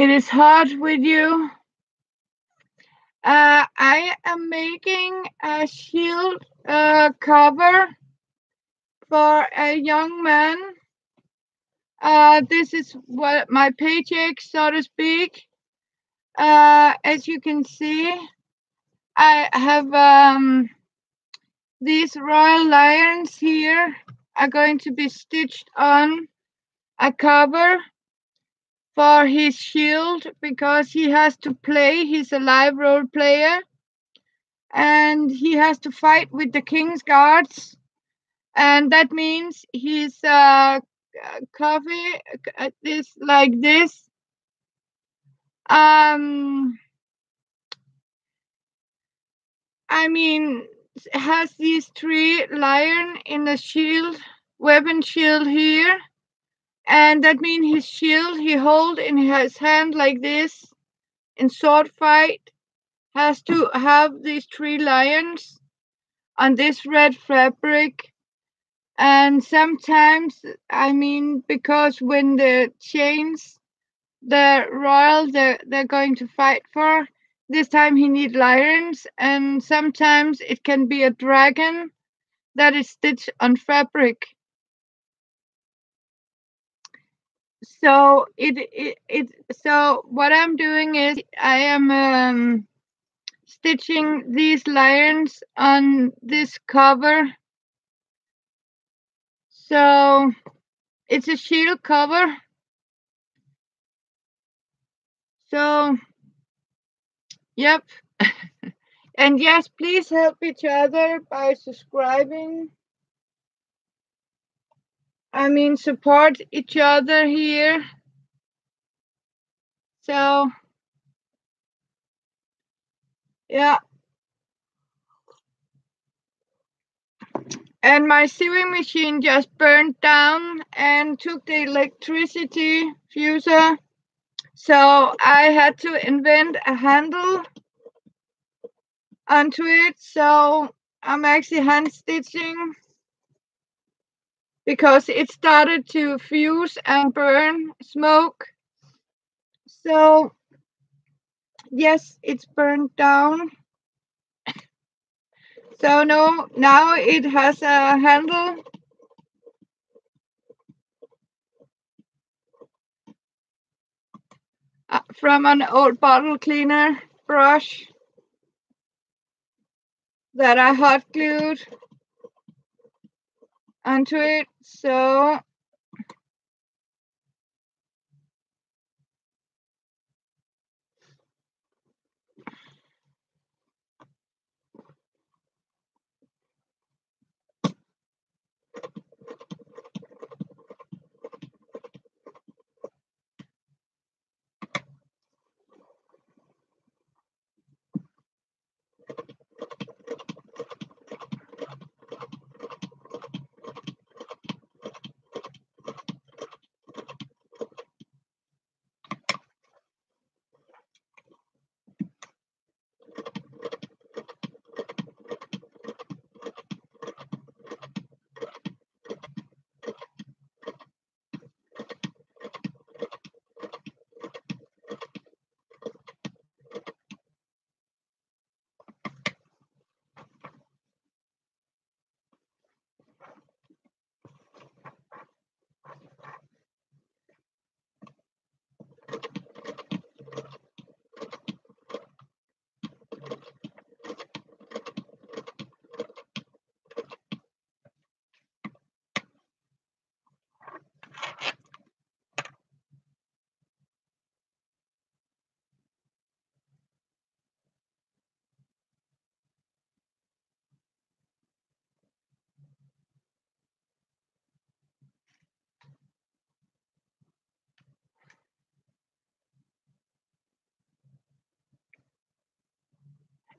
it is hard with you. I am making a shield cover for a young man. This is what my paycheck, so to speak. As you can see, I have these royal lions here are going to be stitched on a cover for his shield because he has to play. He's a live role player and he has to fight with the king's guards, and that means his coffee this like this. I mean, has these 3 lion in the shield, weapon shield here, and that means his shield he hold in his hand like this in sword fight has to have these 3 lions on this red fabric. And sometimes, I mean, because when the chains the royal they're going to fight for, this time he need lions, and sometimes it can be a dragon that is stitched on fabric. So so what I'm doing is I am stitching these lions on this cover. So it's a shield cover. So yep. And yes, please help each other by subscribing. I mean, support each other here. So, yeah. And my sewing machine just burned down and took the electricity fuser. So I had to invent a handle onto it. So I'm actually hand stitching because it started to fuse and burn smoke. So yes, it's burned down. So no, now it has a handle. From an old bottle cleaner brush that I hot glued onto it. So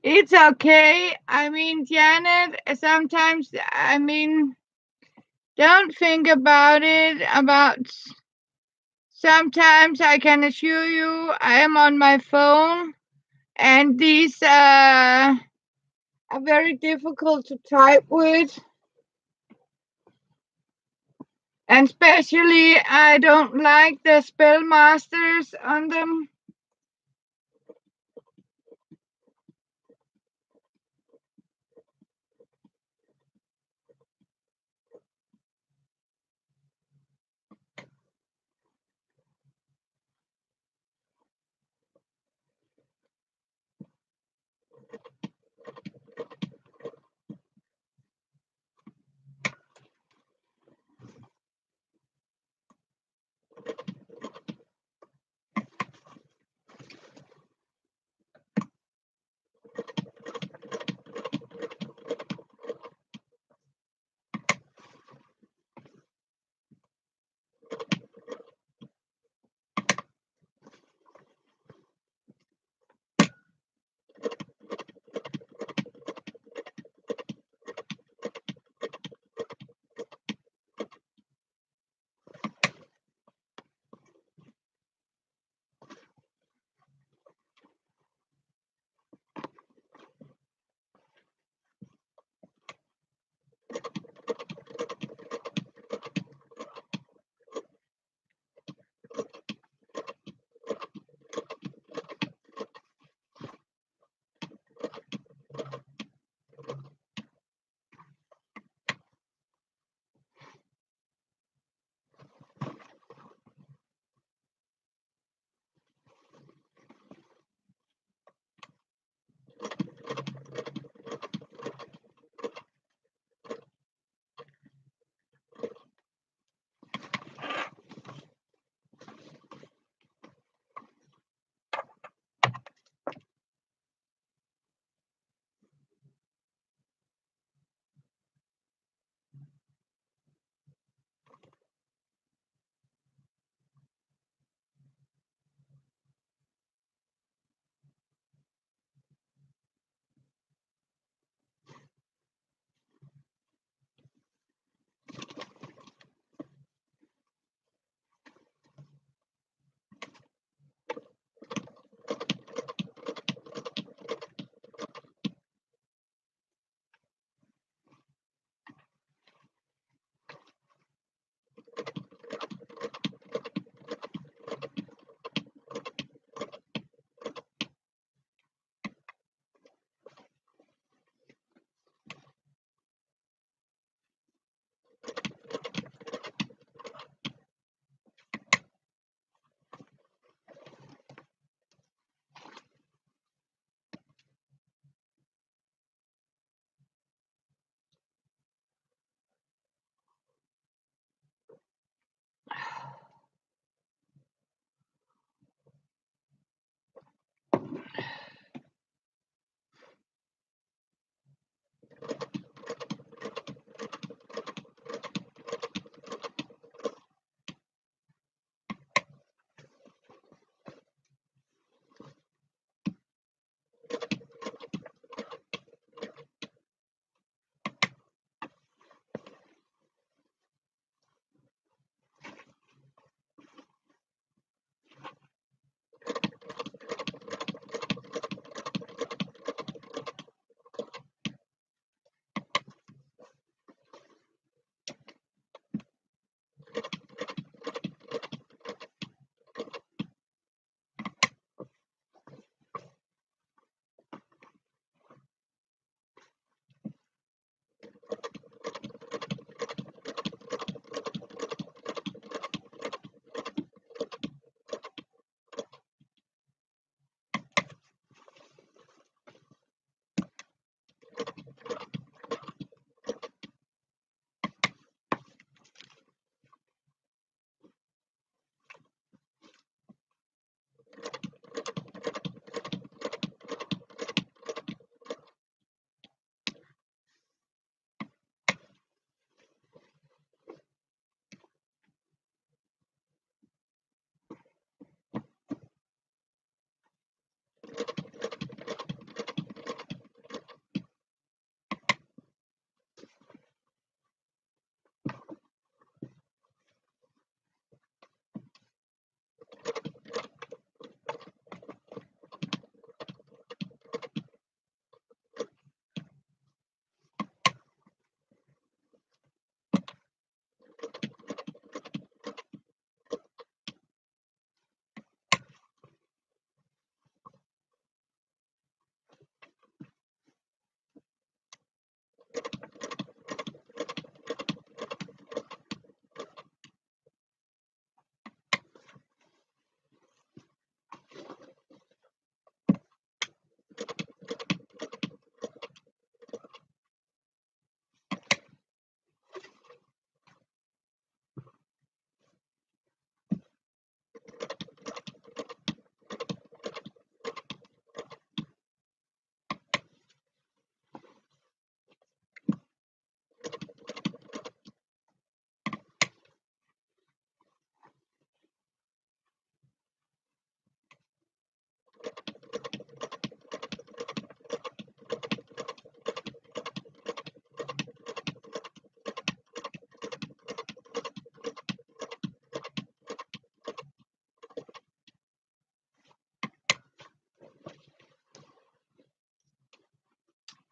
it's okay. I mean, Janet, sometimes, I mean, don't think about it. Sometimes I can assure you I am on my phone and these are very difficult to type with. And especially I don't like the spell masters on them.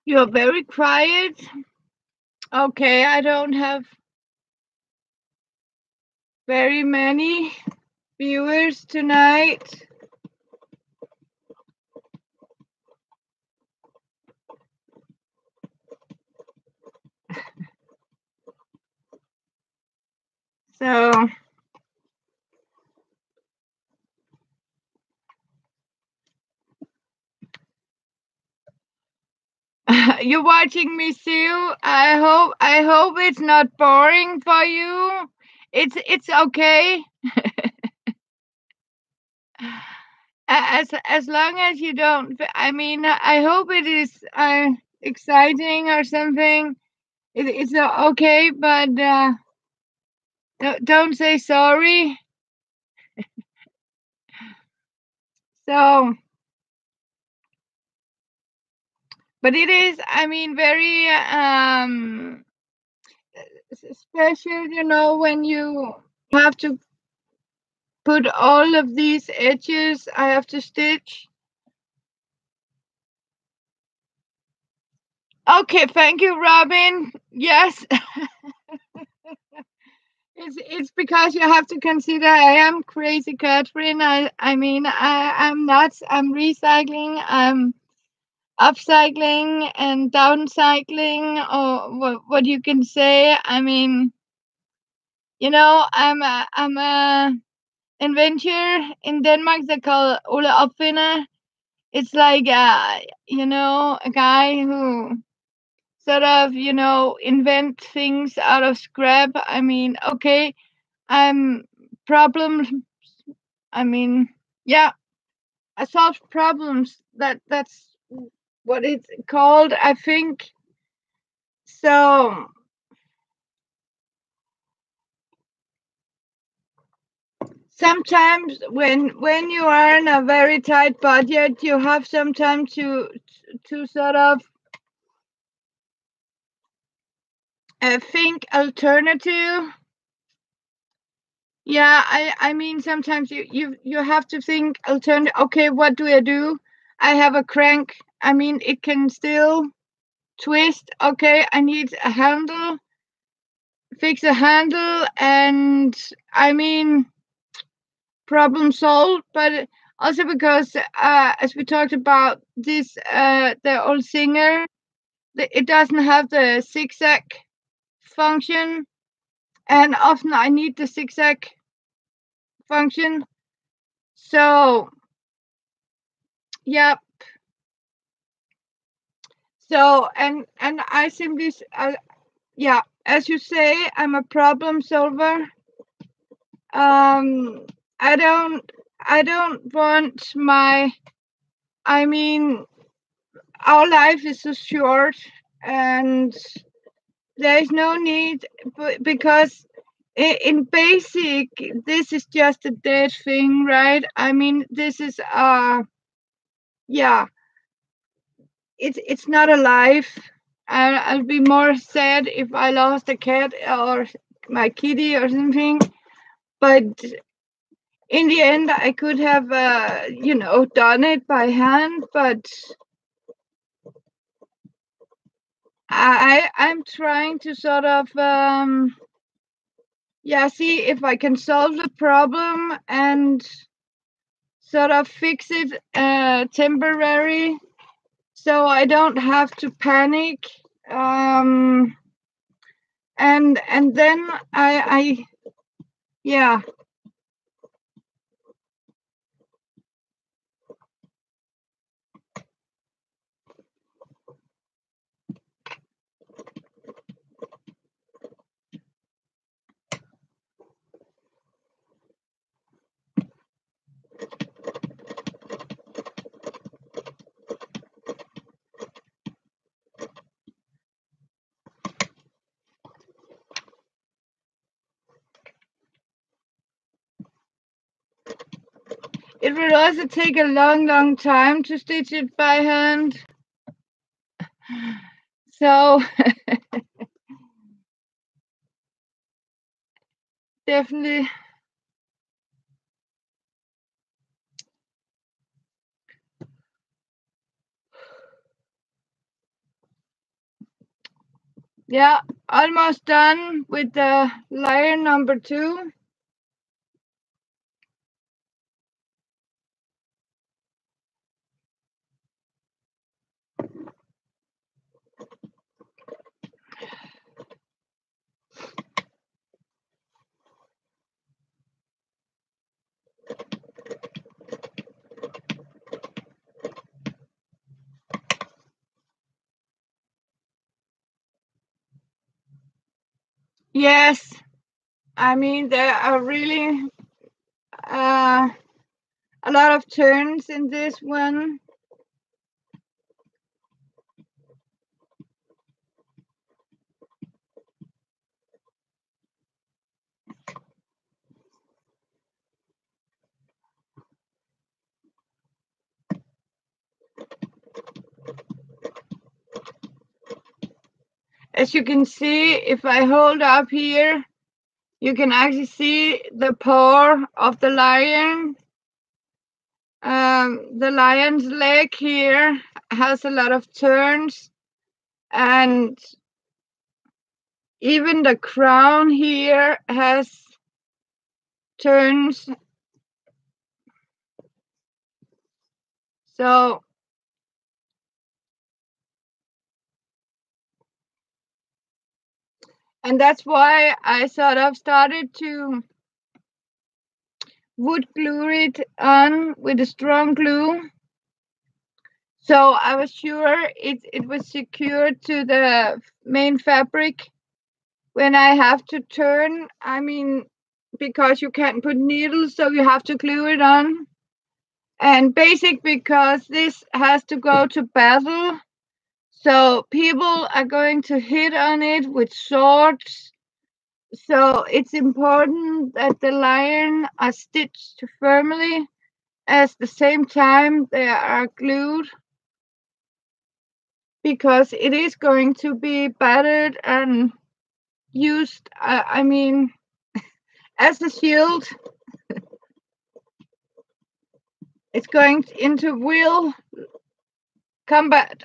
You're very quiet. Okay, I don't have very many viewers tonight. So you're watching me, Sue. I hope it's not boring for you. It's okay. As long as you don't. I mean, I hope it is exciting or something. It's okay, but don't say sorry. So, but it is. I mean, very special. You know, when you have to put all of these edges. I have to stitch. Okay, thank you, Robin. Yes. It's because you have to consider I am crazy Catherine. I mean I'm nuts. I'm recycling. I'm upcycling and downcycling, or what you can say. I mean, you know, I'm a inventor in Denmark. They call Ole Opfinder. It's like you know, a guy who sort of, you know, invent things out of scrap. I mean, okay, I'm problems. I mean, yeah, I solve problems. That's what it's called, I think. So sometimes when you are in a very tight budget, you have some time to sort of think alternative. Yeah, I mean sometimes you have to think alternative. Okay, what do I do? I have a crank. I mean, it can still twist. Okay, I need a handle, fix a handle, and I mean problem solved. But also because as we talked about this, the old Singer, it doesn't have the zigzag function, and often I need the zigzag function. So yeah. So and I simply yeah, as you say, I'm a problem solver. Um, I don't want my. I mean, our life is so short, and there is no need because in basic, this is just a dead thing, right? I mean, this is yeah, it's not alive. I'll be more sad if I lost a cat or my kitty or something. But in the end, I could have, you know, done it by hand. But I'm trying to sort of, yeah, see if I can solve the problem and sort of fix it temporary, so I don't have to panic. Um, and then I yeah. It will also take a long time to stitch it by hand. So definitely. Yeah, almost done with the layer number 2. Yes, I mean there are really uh, a lot of turns in this one. As you can see, if I hold up here, you can actually see the paw of the lion. The lion's leg here has a lot of turns, and even the crown here has turns. So and that's why I sort of started to wood glue it on with a strong glue. So I was sure it was secured to the main fabric when I have to turn. I mean, because you can't put needles, so you have to glue it on. And basic because this has to go to battle. So people are going to hit on it with swords. So it's important that the lion are stitched firmly at the same time they are glued, because it is going to be battered and used, I mean, as a shield. It's going into real combat.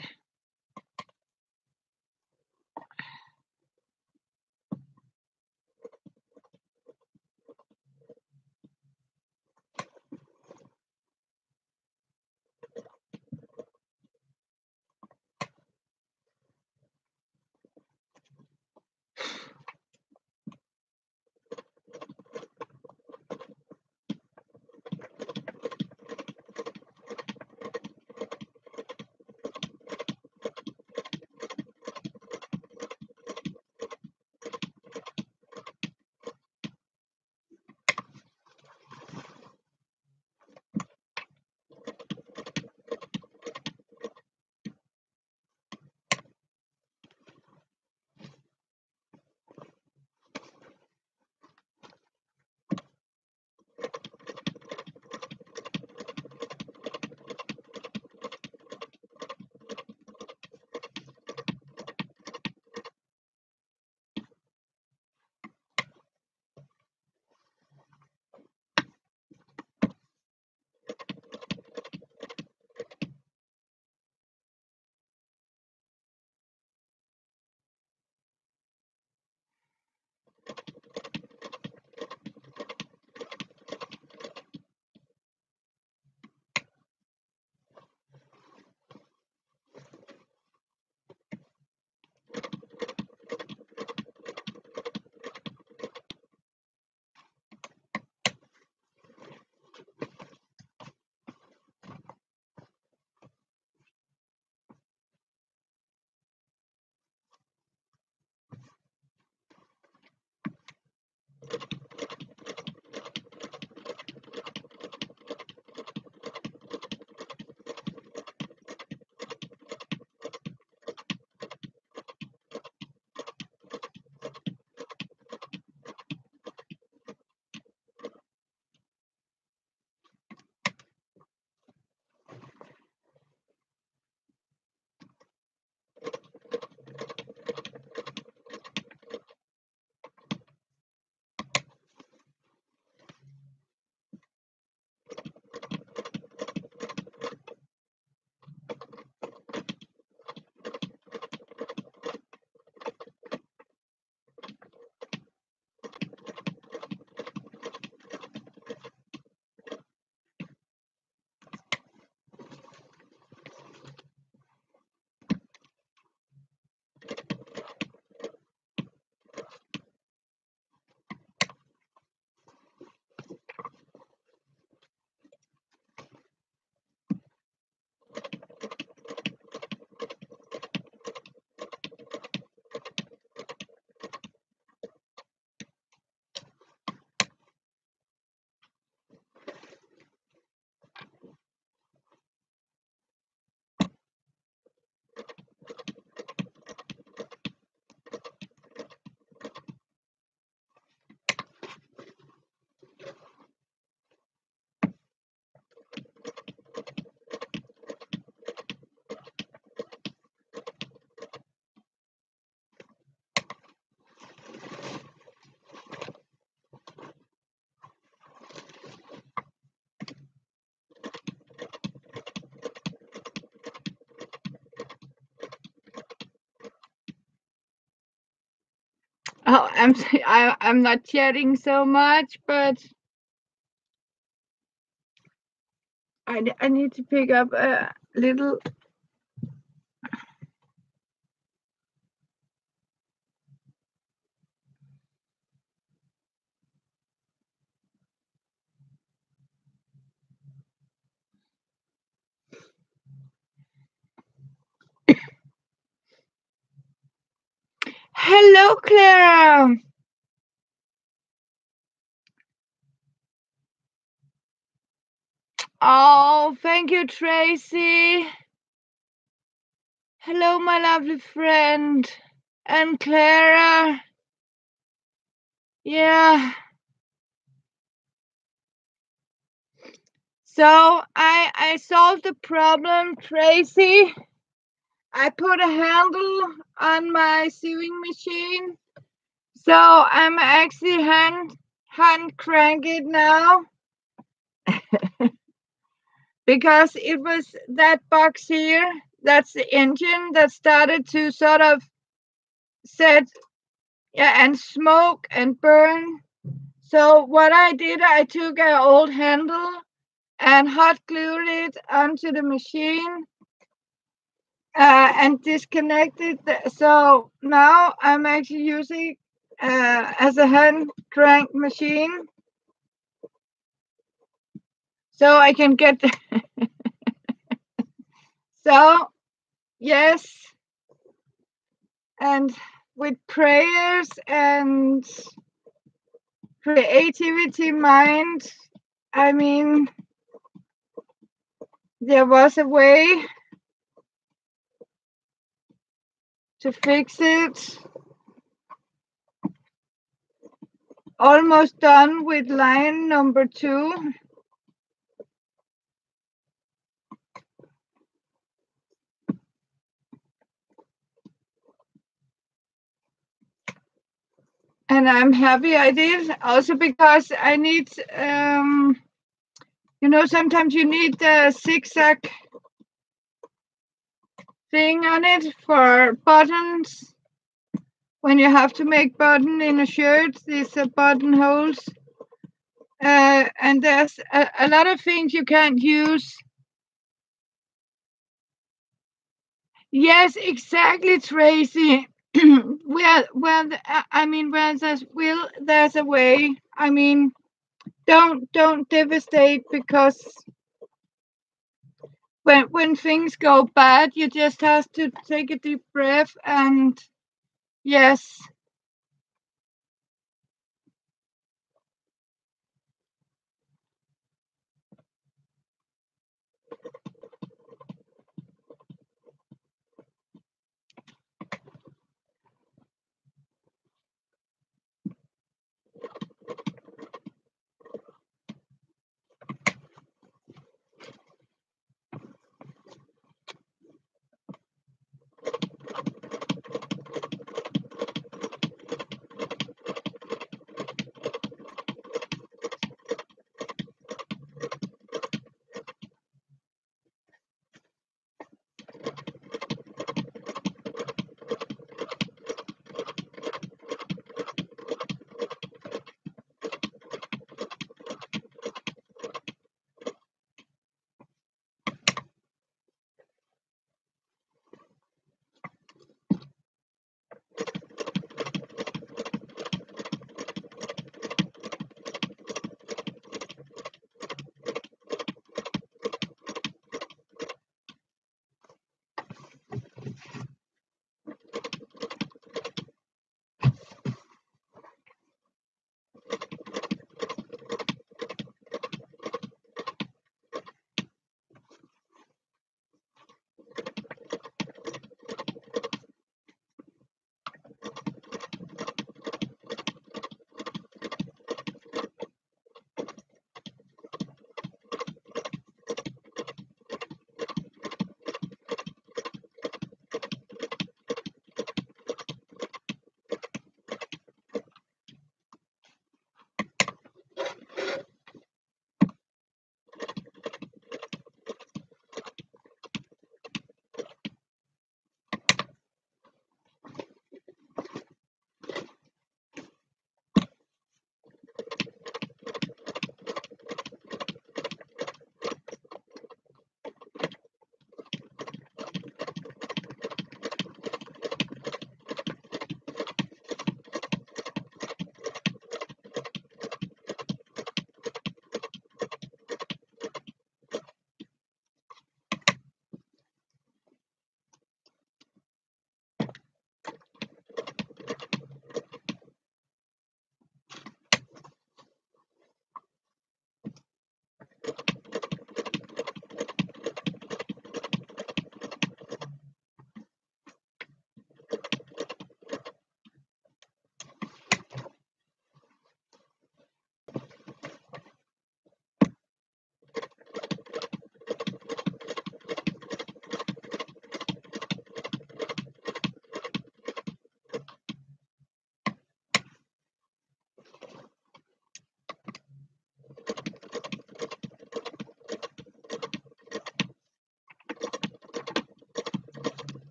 Oh, I'm not chatting so much, but I need to pick up a little. Hello, Clara. Oh, thank you, Tracy. Hello, my lovely friend. And Clara. Yeah. So I solved the problem, Tracy. I put a handle on my sewing machine. So I'm actually hand crank it now. Because it was that box here, that's the engine that started to sort of set, yeah, and smoke and burn. So what I did, I took an old handle and hot glued it onto the machine and disconnected. So now I'm actually using as a hand crank machine. So I can get so yes, and with prayers and creativity mind, I mean, there was a way to fix it. Almost done with line number 2. And I'm happy I did, also because I need, sometimes you need the zigzag thing on it for buttons. When you have to make button in a shirt, these buttonholes. And there's a lot of things you can't use. Yes, exactly, Tracy. Where there's will, there's a way. I mean, don't devastate, because when things go bad, you just have to take a deep breath and yes.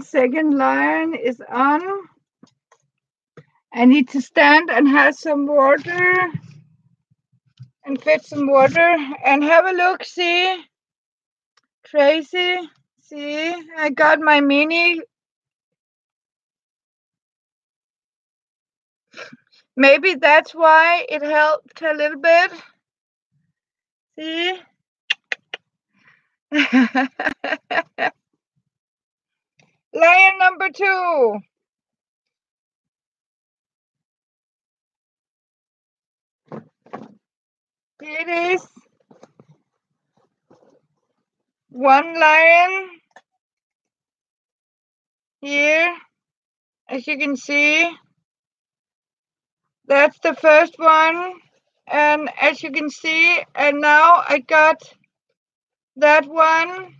second lion is on. I need to stand and have some water and fetch some water and have a look. See, Tracy, see, I got my mini. Maybe that's why it helped a little bit. See? Lion number 2. Here it is. One lion here, as you can see. That's the first one. And as you can see, and now I got that one.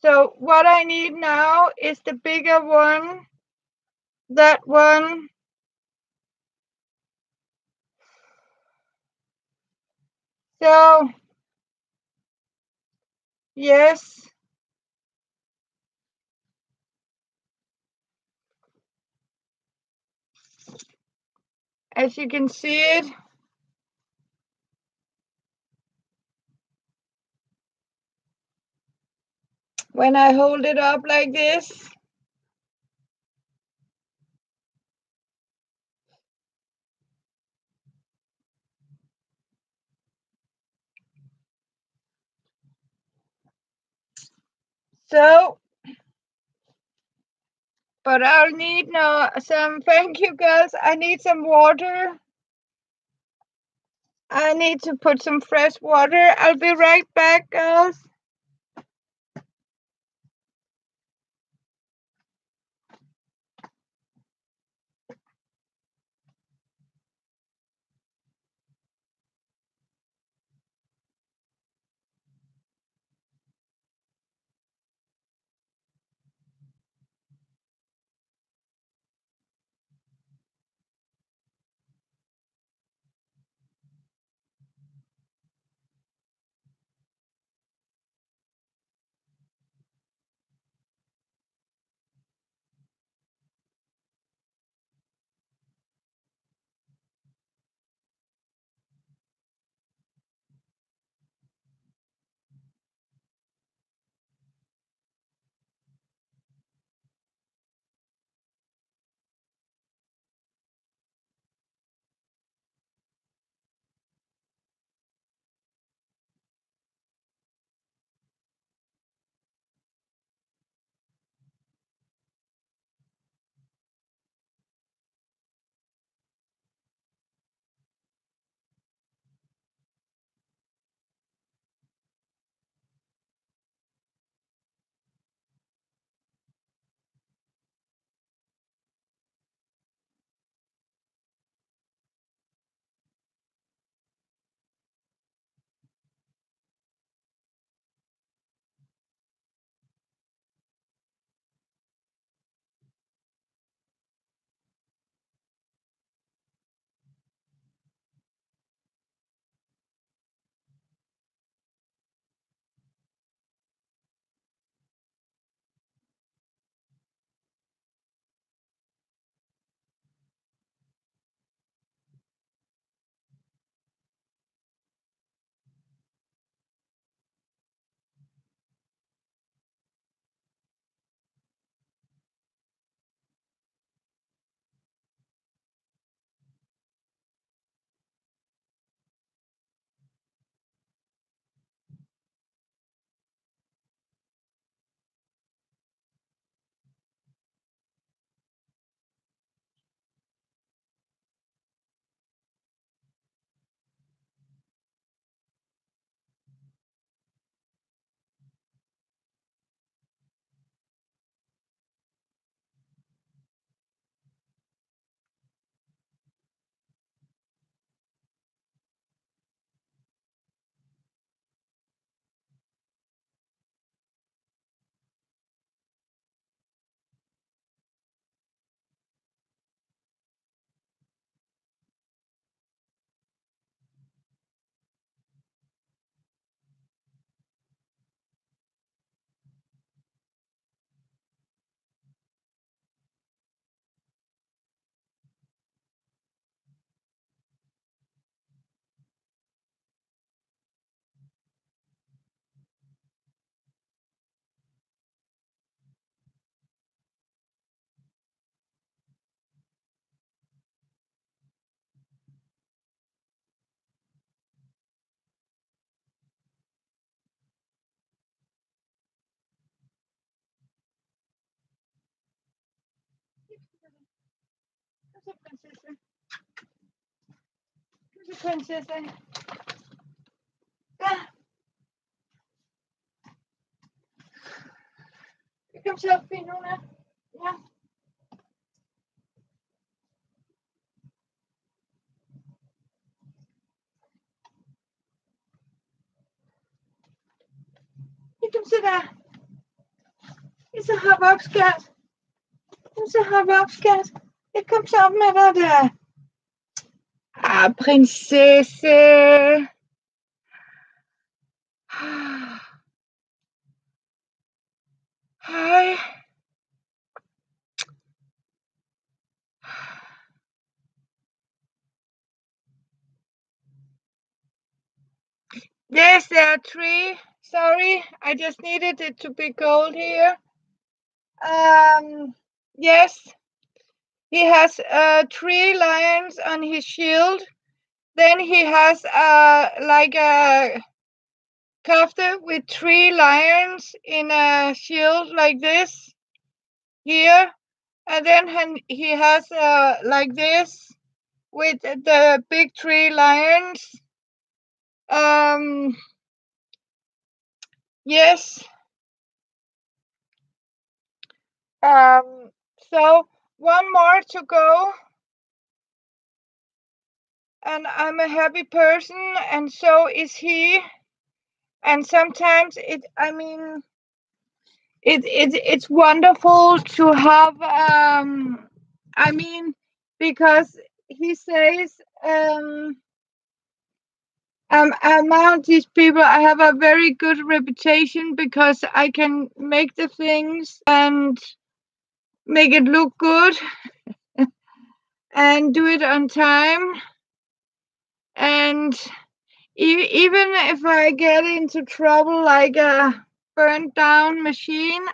So what I need now is the bigger one. That one. So, yes. As you can see it. When I hold it up like this. So, but I'll need some, thank you girls, I need some water. I need to put some fresh water. I'll be right back, girls. Who's a princess? Who's a princess? Ah, here comes Sophie, Nuna. Yeah. Here comes det der. It's a hop skat. It's a hop skat. It comes up med dig der. Ah, prinsesse. Hej. Yes, there are three. Sorry, I just needed it to be cold here. Yes, he has 3 lions on his shield. Then he has like a kafta with 3 lions in a shield like this here, and then he has like this with the big 3 lions. Yes. So one more to go, and I'm a happy person, and so is he. And sometimes it's wonderful to have because he says among these people I have a very good reputation because I can make the things and make it look good and do it on time, and even if I get into trouble like a burnt down machine,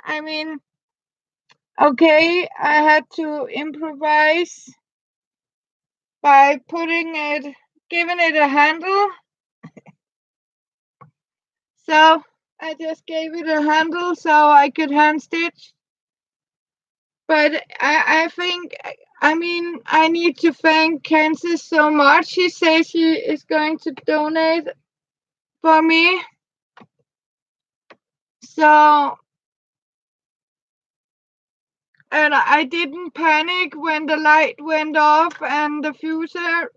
okay, I had to improvise by giving it a handle. So I just gave it a handle so I could hand stitch. But I think, I need to thank Kansas so much. She says she is going to donate for me. So, and I didn't panic when the light went off and the fuser.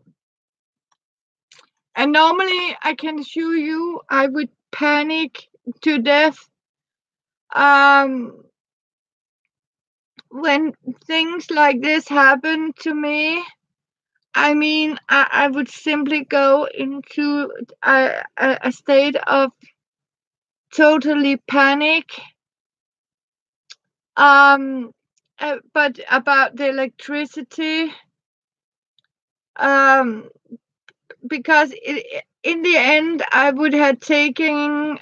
And normally, I can assure you, I would panic to death when things like this happen to me. I would simply go into a state of totally panic. But about the electricity, because in the end, I would have taken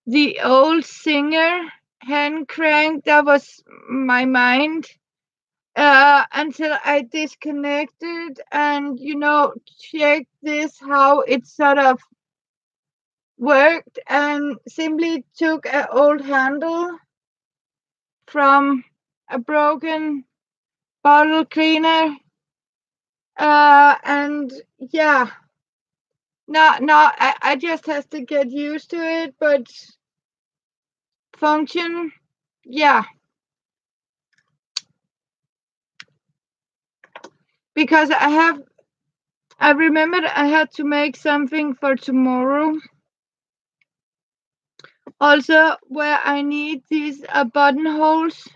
the old Singer hand crank. That was my mind. Until I disconnected and checked this how it sort of worked, and simply took an old handle from a broken bottle cleaner, and yeah, I just have to get used to it, but function, yeah. Because I remembered I had to make something for tomorrow. Also, where I need these buttonholes.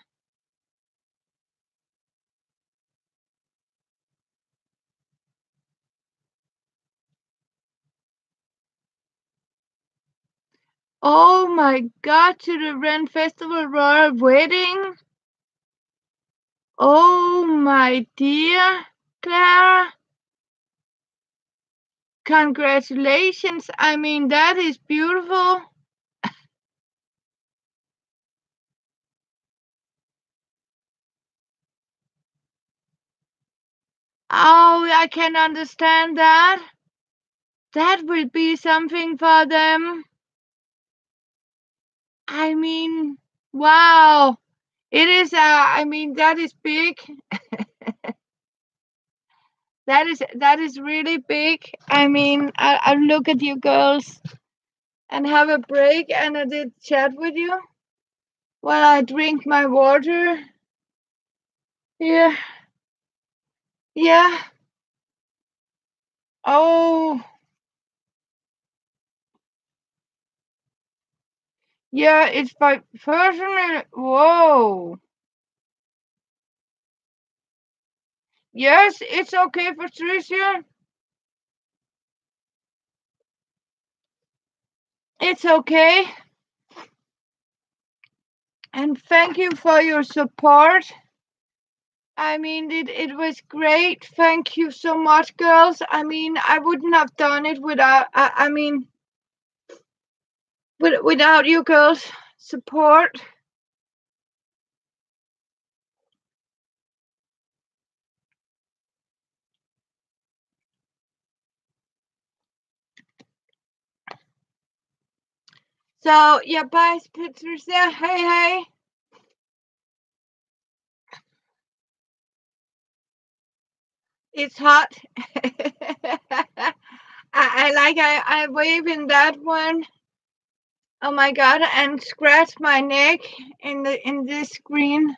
Oh my God, to the Ren Festival Royal Wedding. Oh my dear Clara. Congratulations. That is beautiful. Oh, I can understand that. That will be something for them. Wow. It is, that is big. That is really big. I mean, I look at you girls and have a break, and I did chat with you while I drink my water. Yeah, yeah. Oh, yeah. It's my personal. Whoa. Yes, it's okay, Patricia. It's okay. And thank you for your support. I mean, it was great. Thank you so much, girls. I mean, I wouldn't have done it without. I mean, without you girls' support. So yeah, bye, Patricia. Hey, hey. It's hot. I like I wave in that one. Oh my god, and scratch my neck in this screen.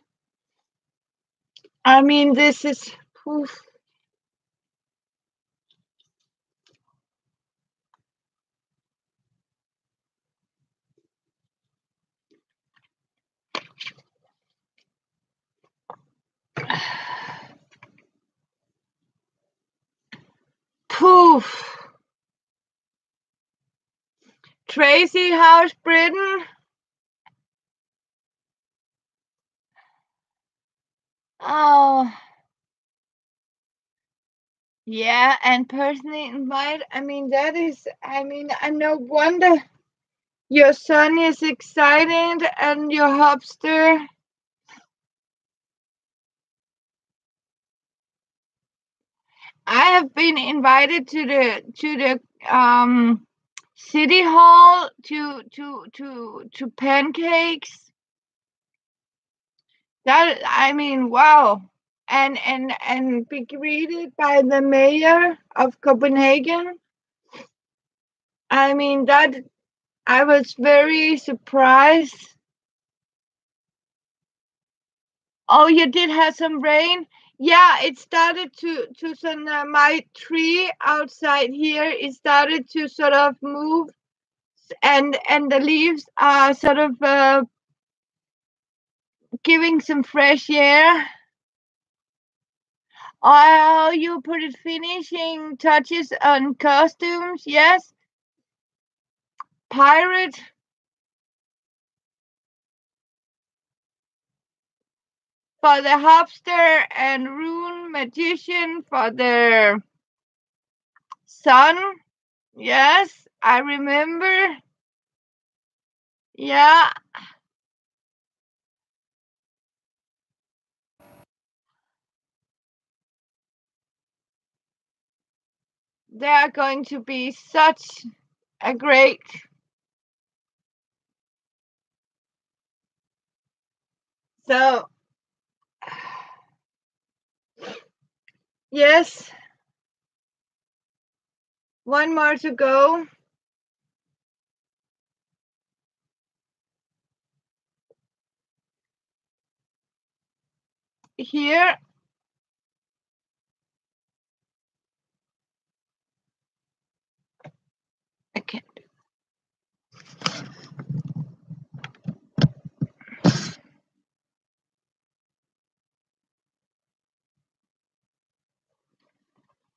I mean, this is poof. Poof. Tracy, how's Britain? Oh, yeah, and personally invite. I mean, that is. I mean, no wonder your son is excited and your hopster. I have been invited to the city hall to pancakes. That I mean, wow. And be greeted by the mayor of Copenhagen. I mean, that I was very surprised. Oh, you did have some rain? Yeah, it started to some my tree outside here. It started to sort of move, and the leaves are sort of giving some fresh air. Oh, you put it finishing touches on costumes, yes? Pirate for the hopster and rune magician for the sun. Yes, I remember. Yeah, they are going to be such a great. So, yes, one more to go. Here, I can.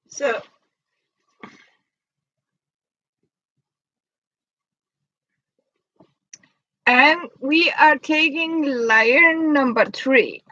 So, and we are taking layer number 3.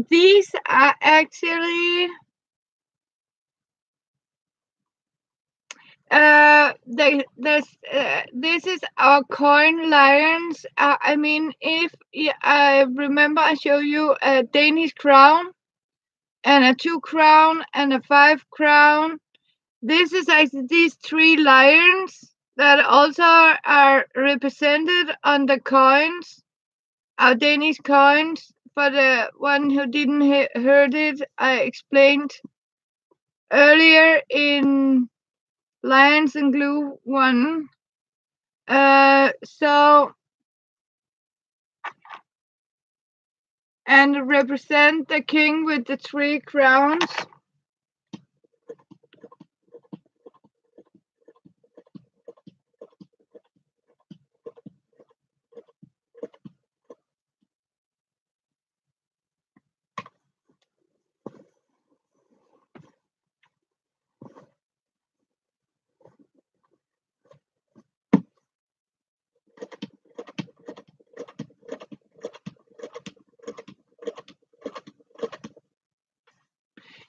these are actually this is our coin lions. I mean, if I remember, I show you a Danish crown and a 2 crown and a 5 crown. This is actually these 3 lions that also are represented on the coins, our Danish coins. For the one who didn't heard it, I explained earlier in Lions and Glue 1. And represent the king with the 3 crowns.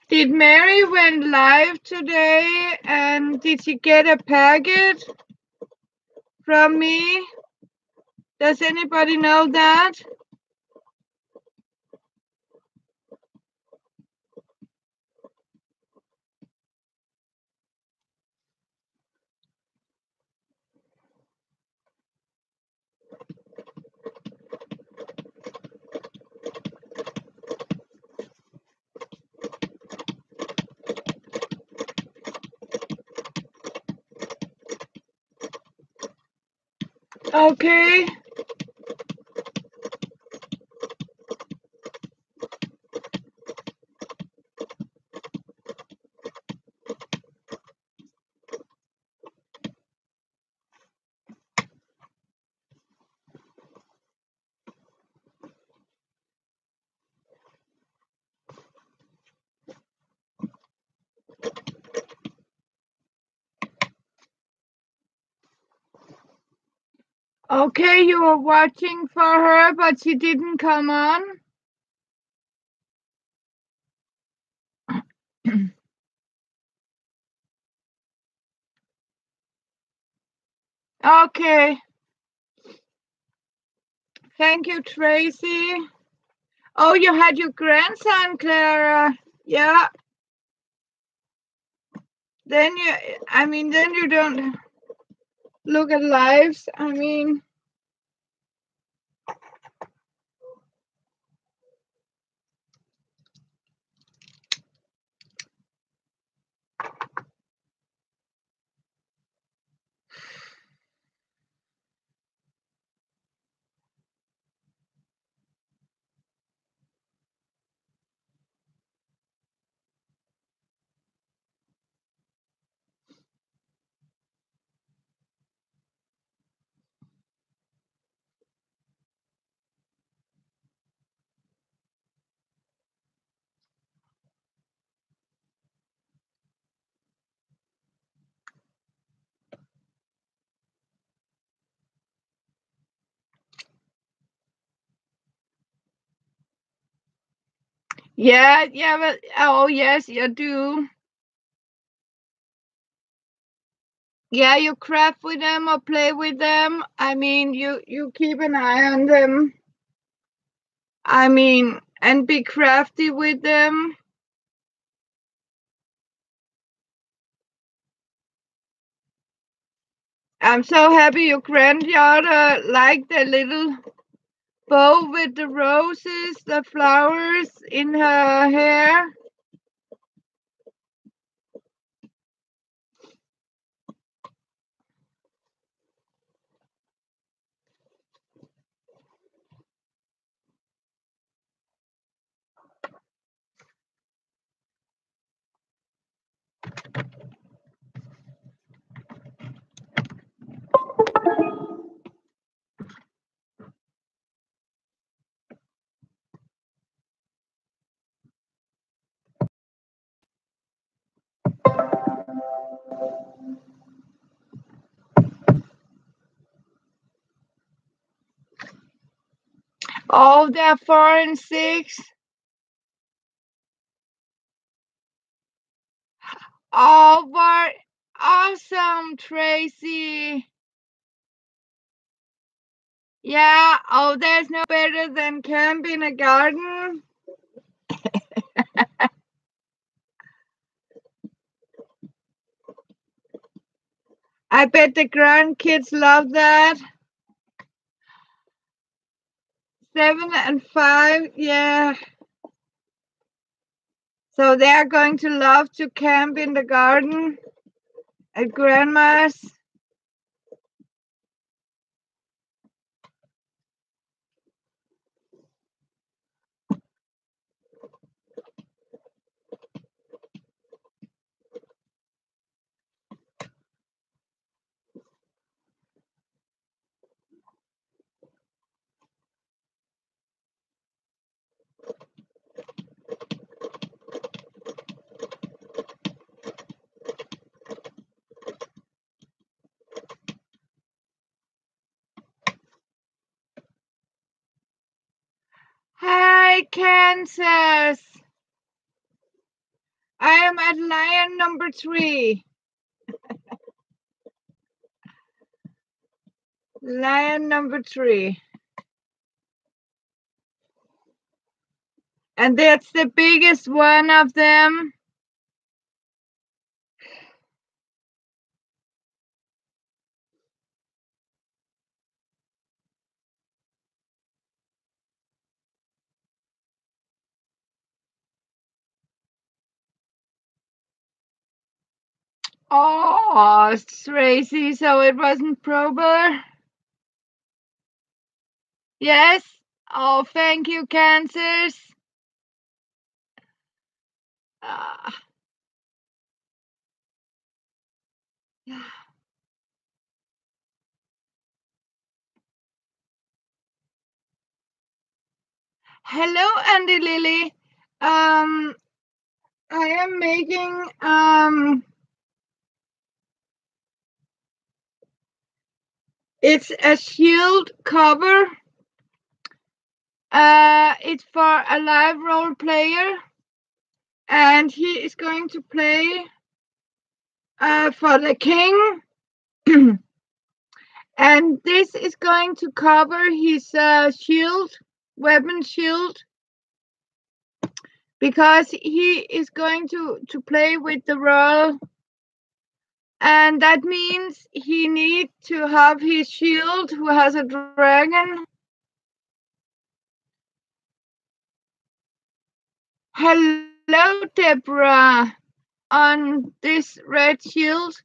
Did Mary went live today, and did she get a packet from me? Does anybody know that? Okay. Okay, you were watching for her, but she didn't come on. Okay. Thank you, Tracy. Oh, you had your grandson, Clara. Yeah. Then you don't look at lives. I mean, yeah, but oh yes, you do. Yeah, you craft with them or play with them. I mean, you keep an eye on them. I mean, and be crafty with them. I'm so happy your granddaughter liked the little bow with the roses, the flowers in her hair. Oh, they're 4 and 6. Oh, but awesome, Tracy. Yeah, oh, there's no better than camp in a garden. I bet the grandkids love that. 7 and 5, yeah. So they are going to love to camp in the garden at grandma's. Hi, Kansas. I am at lion number 3. Lion number 3. And that's the biggest one of them. Oh, Tracy, so it wasn't proper? Yes? Oh, thank you, Kansas. Uh, hello, Andy Lily. I am making it's a shield cover. It's for a live role player, and he is going to play for the king. And this is going to cover his shield, weapon shield, because he is going to play with the royal, and that means he needs to have his shield, who has a dragon. Hello, Deborah, on this red shield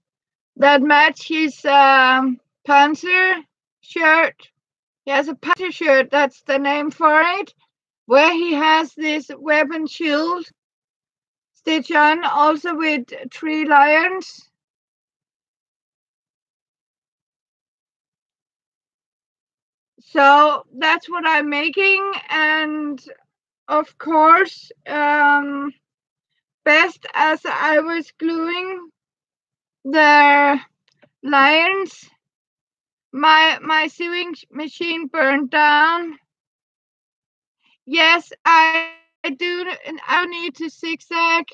that match his Panzer shirt. He has a Panzer shirt, that's the name for it, where he has this weapon shield stitch on, also with 3 lions. So that's what I'm making, and of course, best as I was gluing the lions, my sewing machine burned down. Yes, I do. I need to zigzag,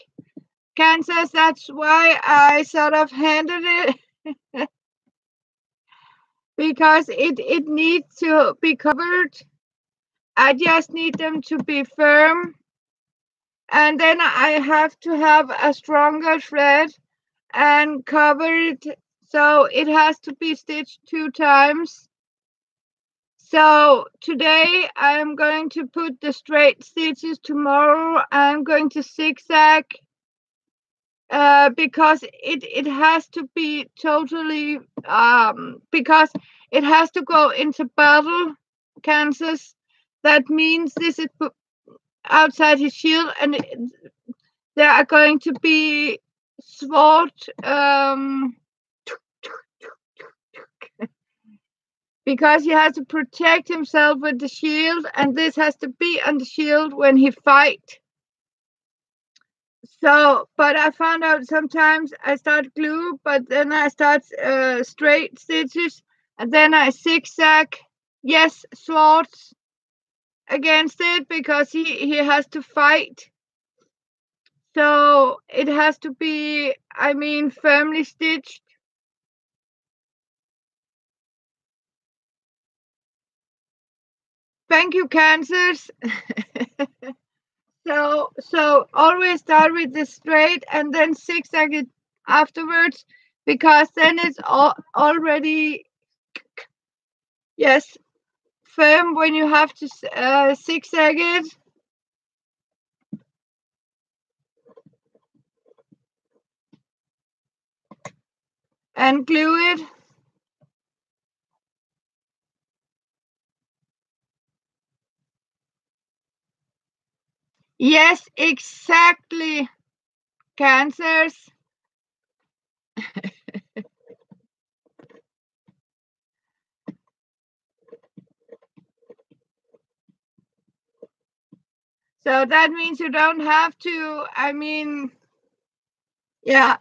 Kansas. That's why I sort of handed it because it needs to be covered. I just need them to be firm, and then I have to have a stronger thread and cover it, so it has to be stitched 2 times. So today I'm going to put the straight stitches. Tomorrow I'm going to zigzag because it has to be totally because it has to go into battle, Kansas. That means this is outside his shield, and there are going to be sword because he has to protect himself with the shield, and this has to be on the shield when he fight. So, but I found out sometimes I start glue, but then I start straight stitches, and then I zigzag, yes, swords against it because he has to fight. So it has to be, I mean, firmly stitched. Thank you, Cancers. So always start with the straight and then zigzag it afterwards, because then it's already, yes, firm when you have to zigzag it. And glue it. Yes, exactly, Cancers. So that means you don't have to, I mean, yeah.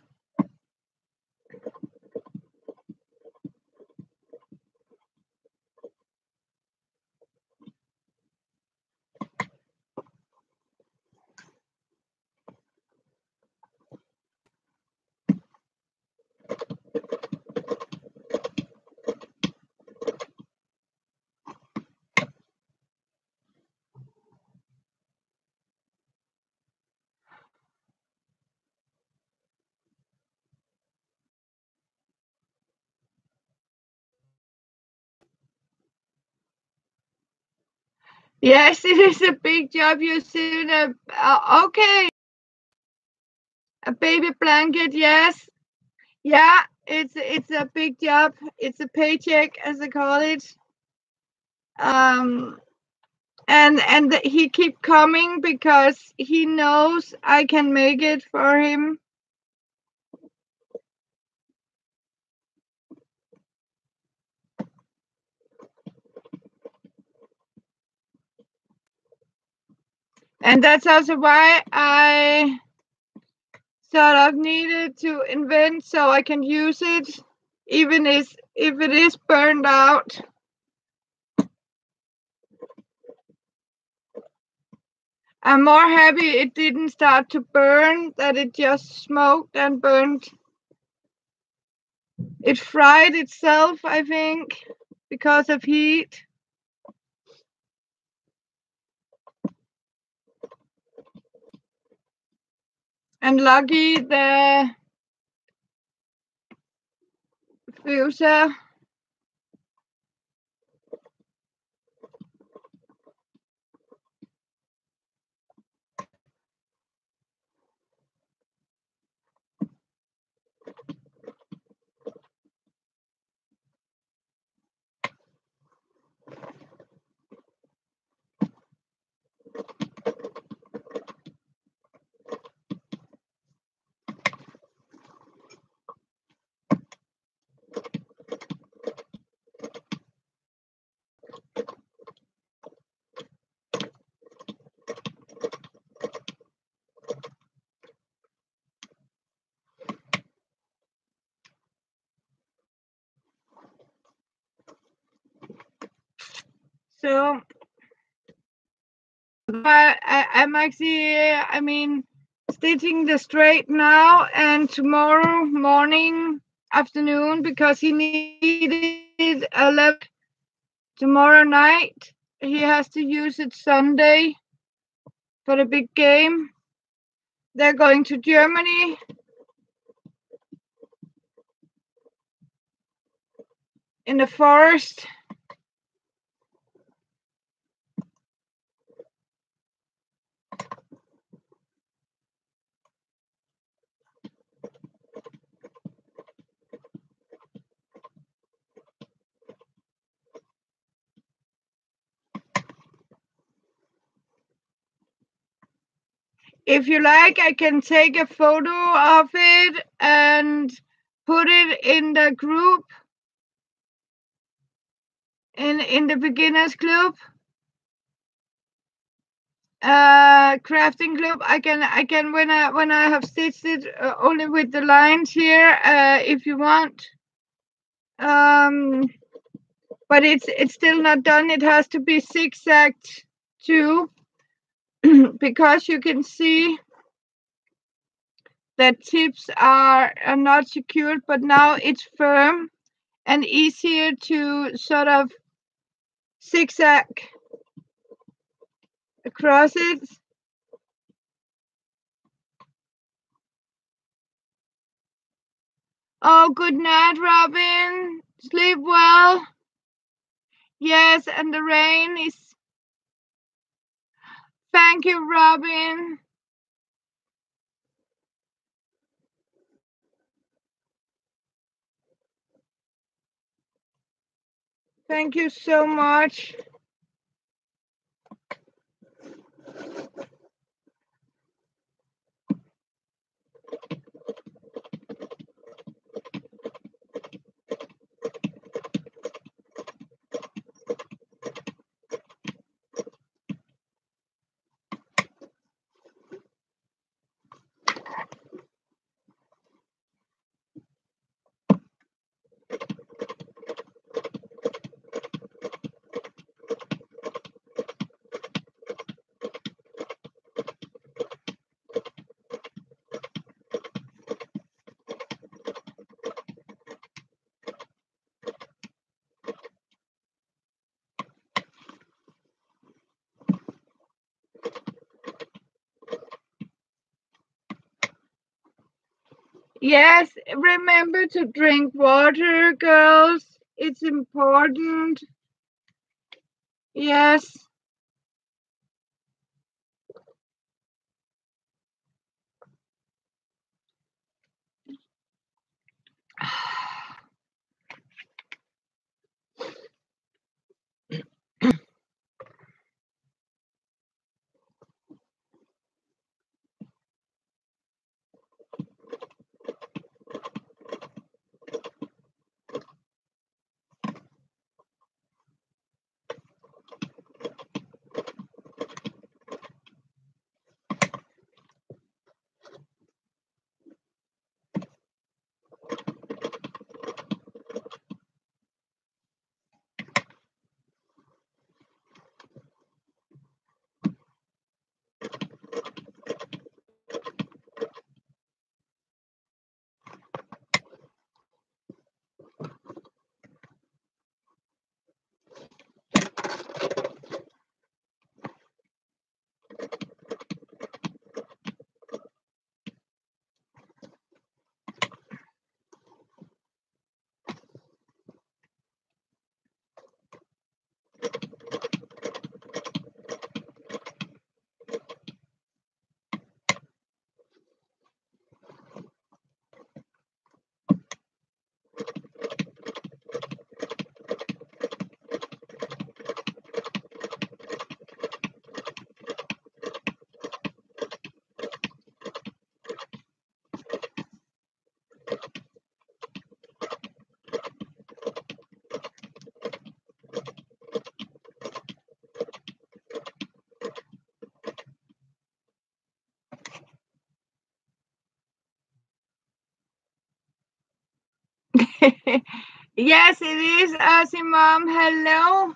Yes, it is a big job. You soon, okay, a baby blanket. Yes, yeah, it's a big job. It's a paycheck, as I call it. Um, and he keep coming because he knows I can make it for him. And that's also why I sort of needed to invent so I can use it, even if it is burned out. I'm more happy it didn't start to burn, that it just smoked and burned. It fried itself, I think, because of heat. And lucky the fuser. So I'm actually, I mean, stitching the straight now, and tomorrow morning, afternoon, because he needed a left tomorrow night. He has to use it Sunday for the big game. They're going to Germany. In the forest. If you like, I can take a photo of it and put it in the group, in the beginners group, crafting group. I can when I have stitched it only with the lines here, if you want. But it's still not done. It has to be zigzagged too, because you can see that tips are not secured, but now it's firm and easier to sort of zigzag across it. Oh, good night, Robin. Sleep well. Yes, and the rain is. Thank you, Robin. Thank you so much. Yes, remember to drink water, girls. It's important. Yes. Yes, it is, Asimam. Hello.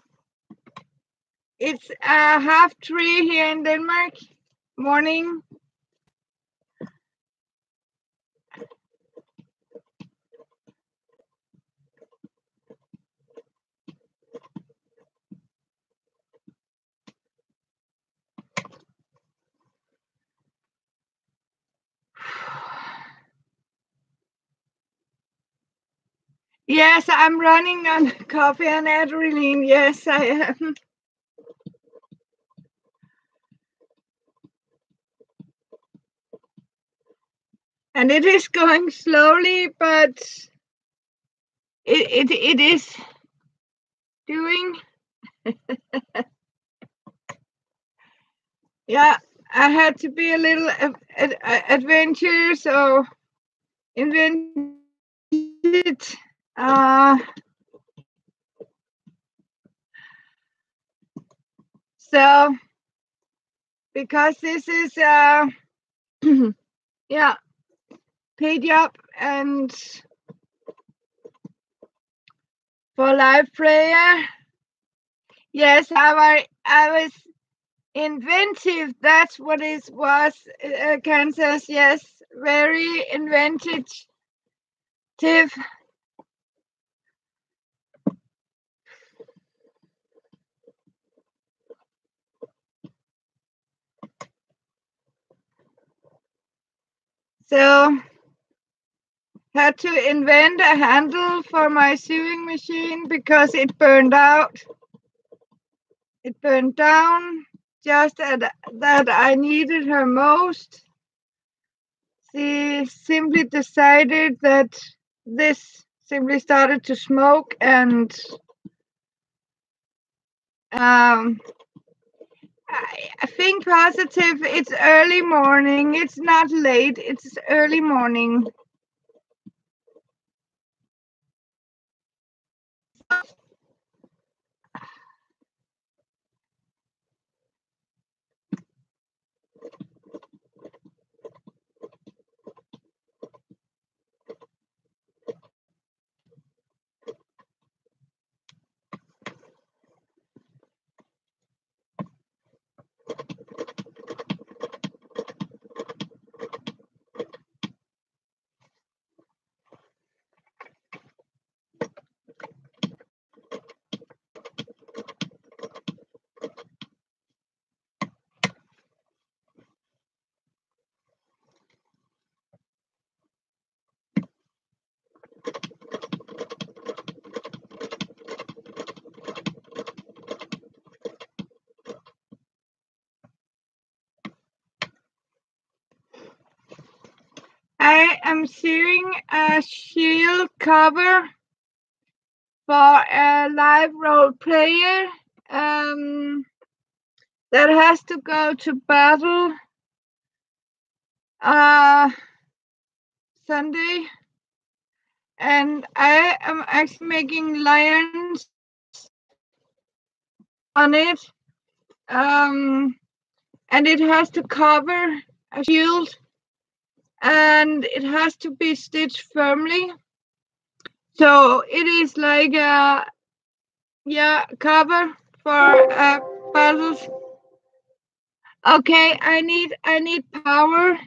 It's 2:30 here in Denmark. Morning. Yes, I'm running on coffee and adrenaline. Yes, I am. And it is going slowly, but it is doing. Yeah, I had to be a little adventurous or invented. So because this is yeah, paid job and for live prayer. Yes, I was inventive. That's what it was, Kansas. Yes, very inventive. So had to invent a handle for my sewing machine because it burned out. It burned down just at that I needed her most. She simply decided that this simply started to smoke, and I think positive. It's early morning. It's not late. It's early morning. I am sewing a shield cover for a live role player that has to go to battle Sunday, and I am actually making lions on it, and it has to cover a shield, and it has to be stitched firmly. So it is like a cover for battles. Okay, I need power.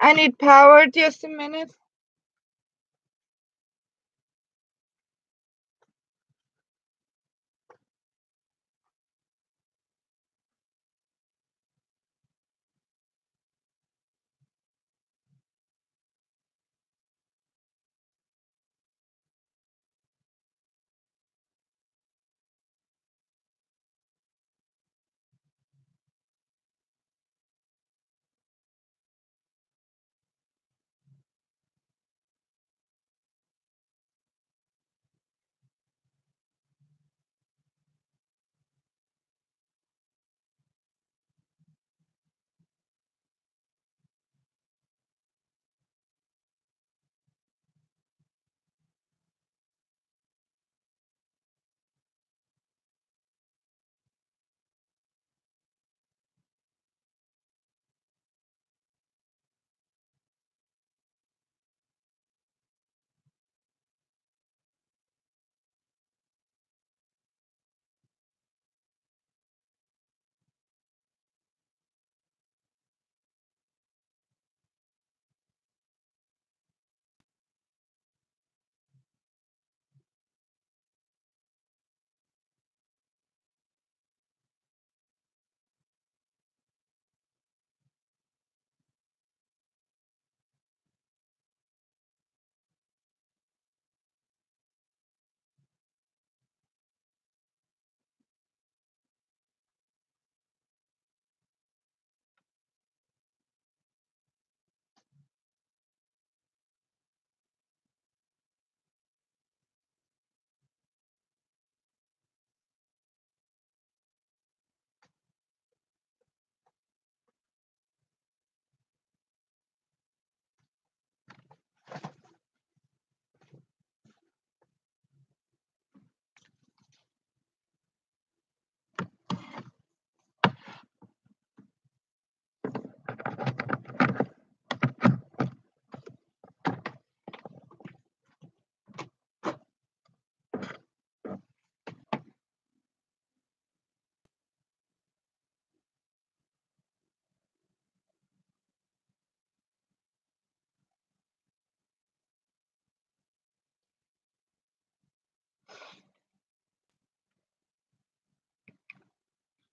I need power. Just a minute.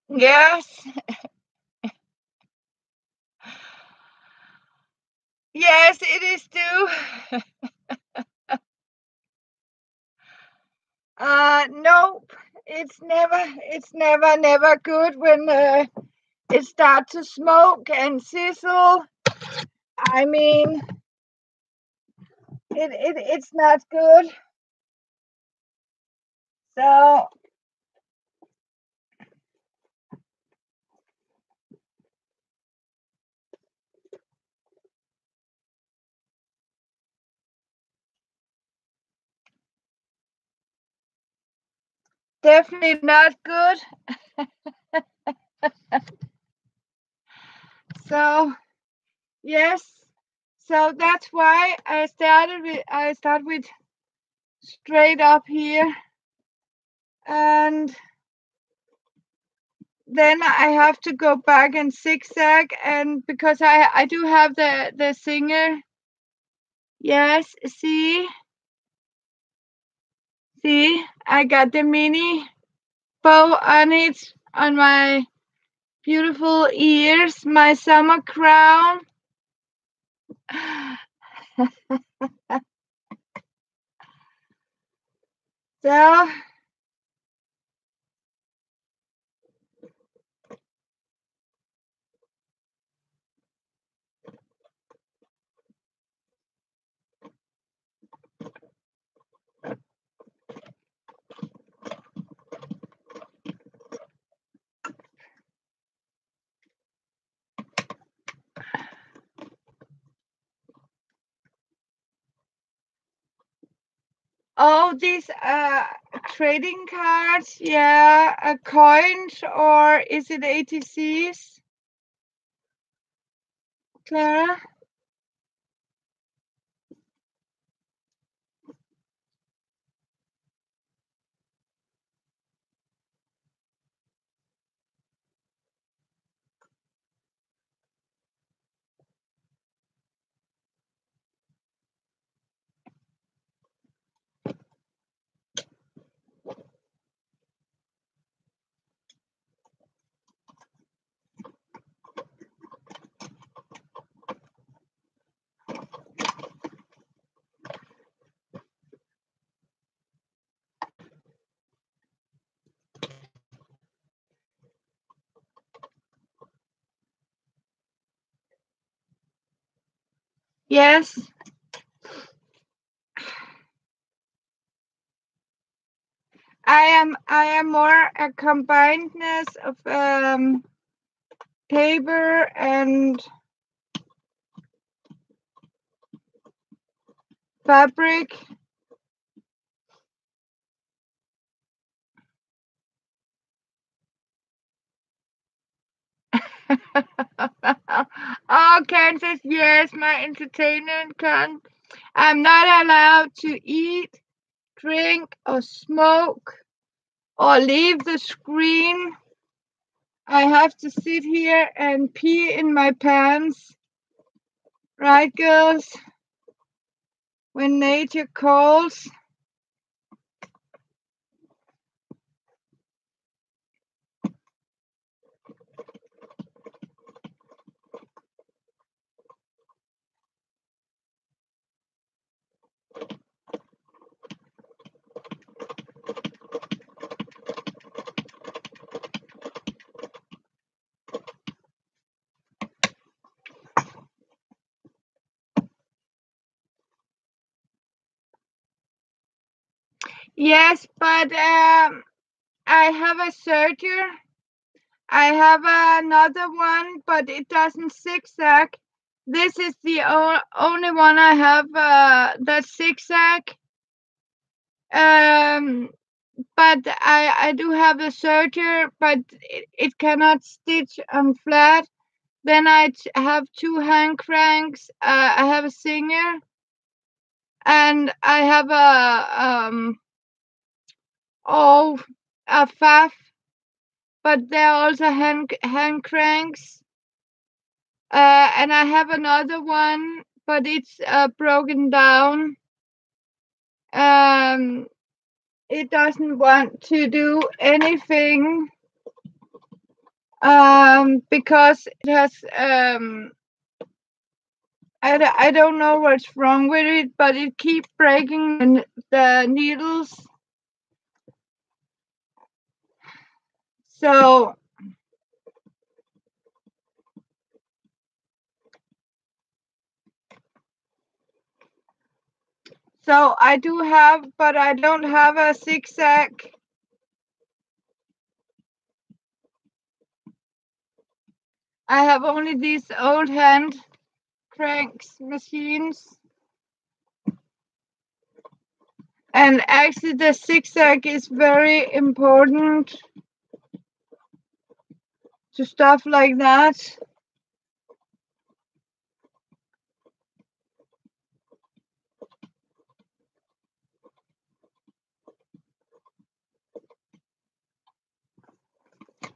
Yes. Yes, it is too. Nope. It's never good when it starts to smoke and sizzle. I mean, it's not good. So definitely not good. So yes. So that's why I start with straight up here, and then I have to go back and zigzag, and because I do have the singer. Yes, see, I got the mini bow on it on my beautiful ears, my summer crown. So oh, these trading cards, yeah, coins, or is it ATCs, Clara? Yes, I am more a combinedness of paper and fabric. Oh, Kansas, yes, my entertainment can. I'm not allowed to eat, drink, or smoke, or leave the screen. I have to sit here and pee in my pants. Right, girls? When nature calls. Yes, but I have a serger. I have another one, but it doesn't zigzag. This is the only one I have that zigzag. Um, but I do have a serger, but it cannot stitch on flat. Then have two hand cranks. I have a singer, and I have oh a faff, but they're also hand cranks. And I have another one, but it's broken down. Um, it doesn't want to do anything. because it has I don't know what's wrong with it, but it keeps breaking the needles. So I do have, but I don't have a zigzag. I have only these old hand cranks machines. And actually the zigzag is very important to stuff like that.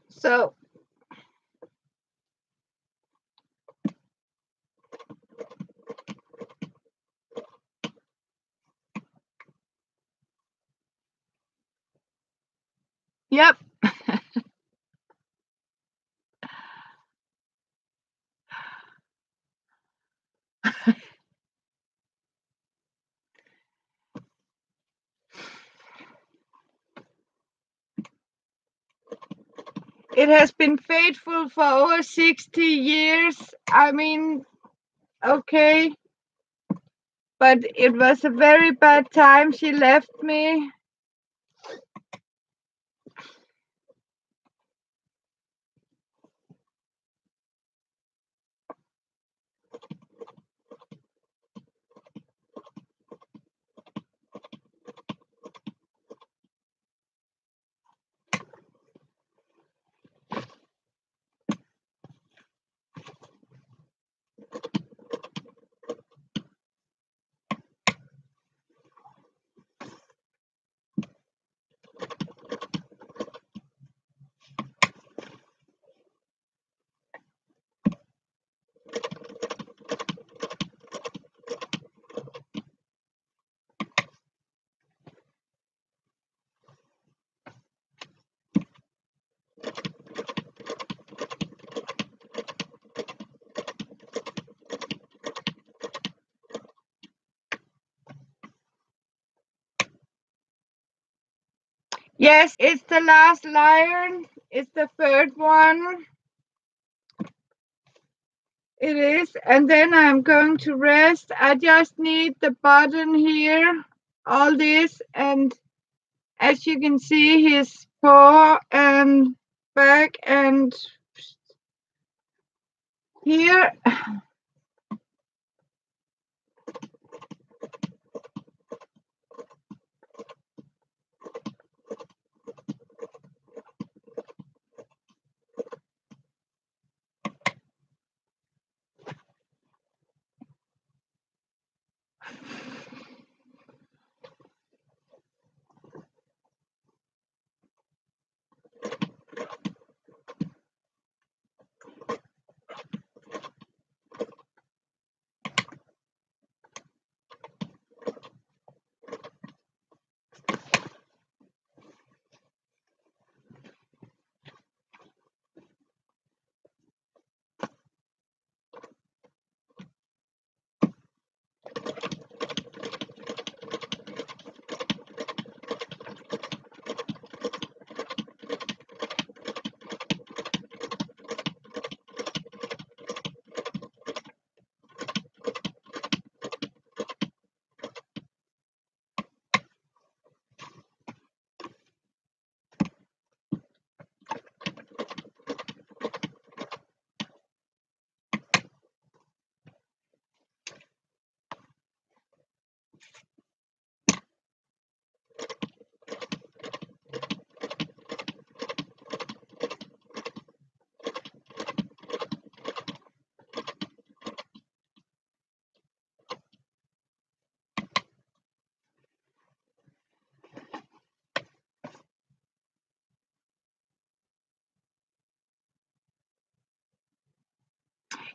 So yep. It has been faithful for over 60 years. I mean, okay. But it was a very bad time she left me. Yes, it's the last iron. It's the third one. It is. And then I'm going to rest. I just need the button here, all this. And as you can see, his paw and back and here.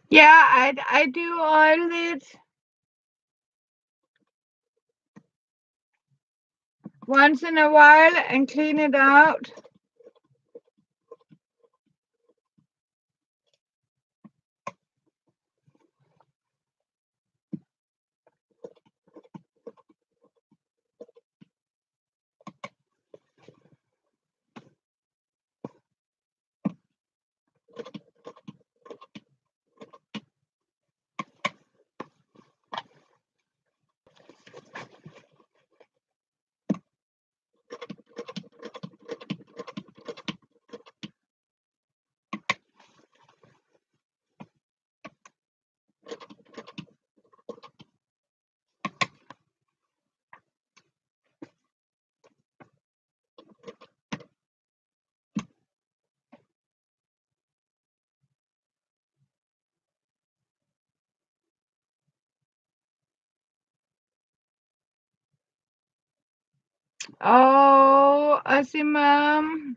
Yeah, I do oil it once in a while and clean it out. Oh, Asimam.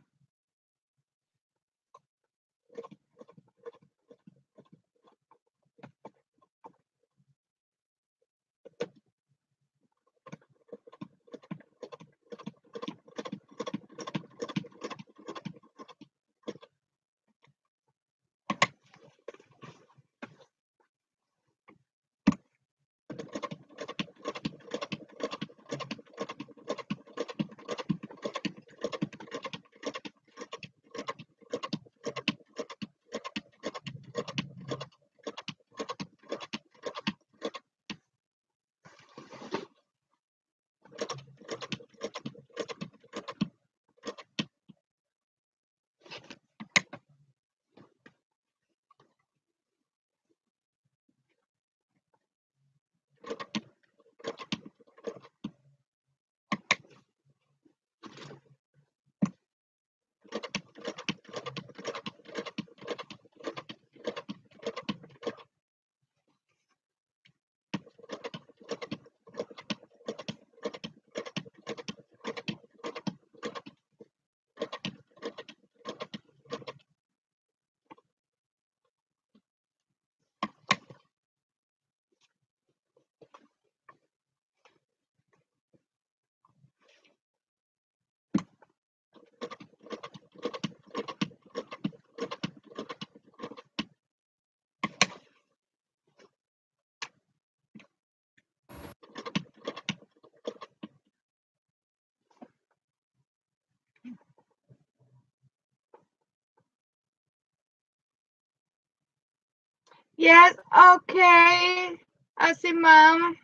Yes, okay, Asimam.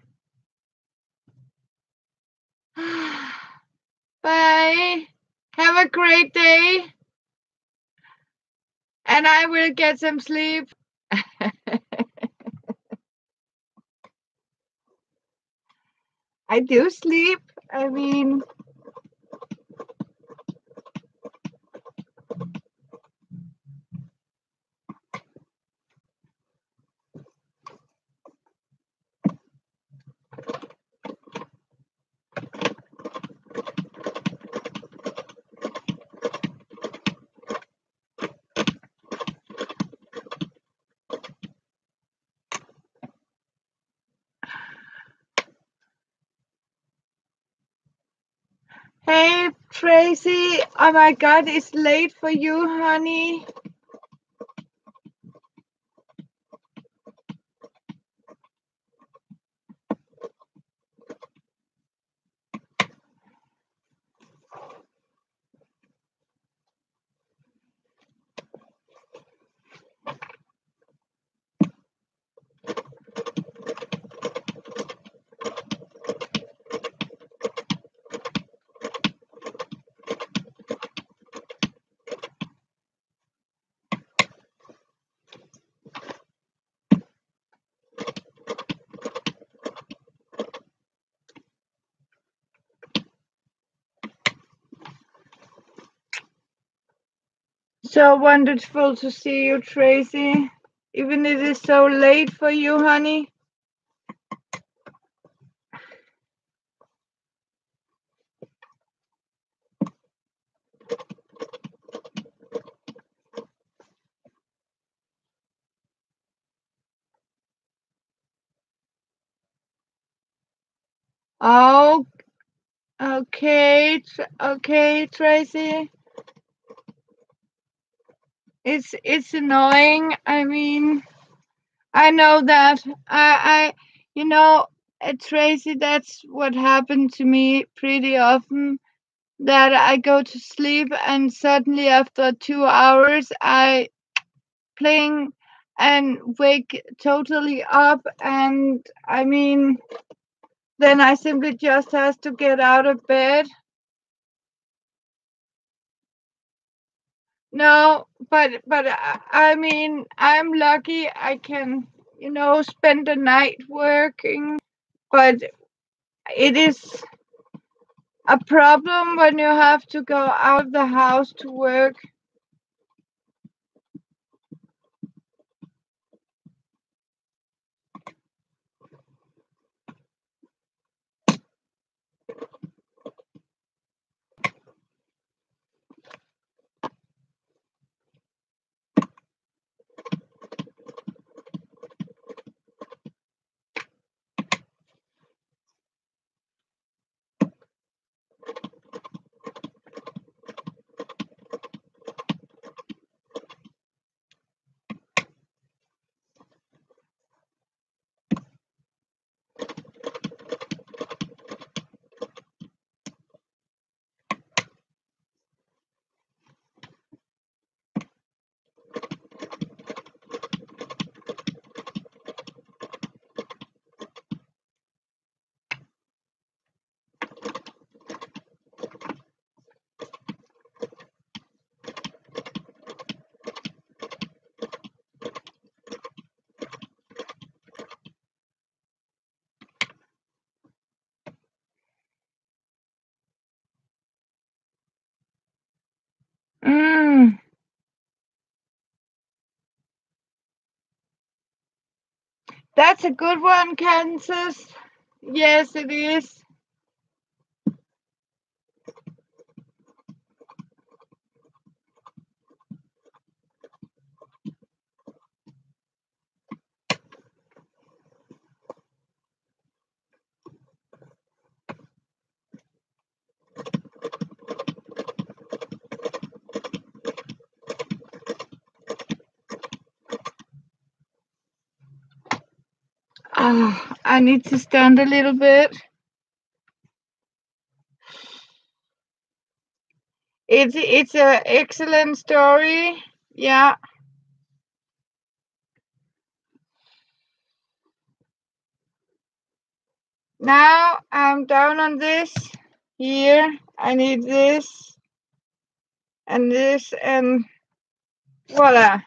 Bye. Have a great day, and I will get some sleep. I do sleep. I mean, hey, Tracy. Oh my God, it's late for you, honey. So wonderful to see you, Tracy. Even it is so late for you, honey. Oh, okay, okay, Tracy. It's annoying. I mean, I know that. You know, Tracy, that's what happened to me pretty often. That I go to sleep and suddenly after 2 hours I playing and wake totally up, and I mean, then I simply just has to get out of bed. No, but I mean, I'm lucky I can, spend the night working, but it is a problem when you have to go out of the house to work. Mm, that's a good one, Kansas. Yes, it is. I need to stand a little bit. It's a excellent story. Yeah. Now I'm down on this. Here, I need this and this and voila.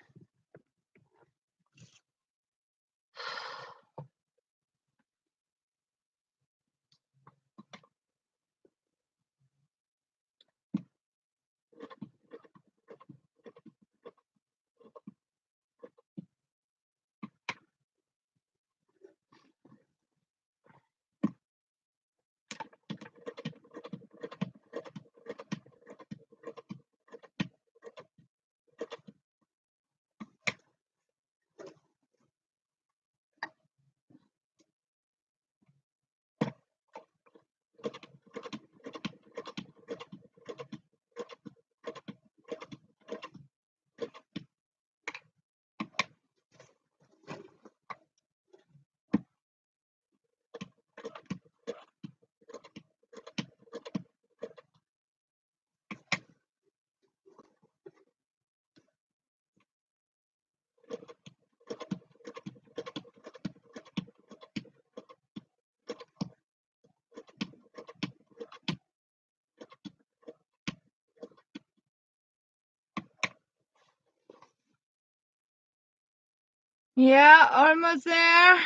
Yeah, almost there.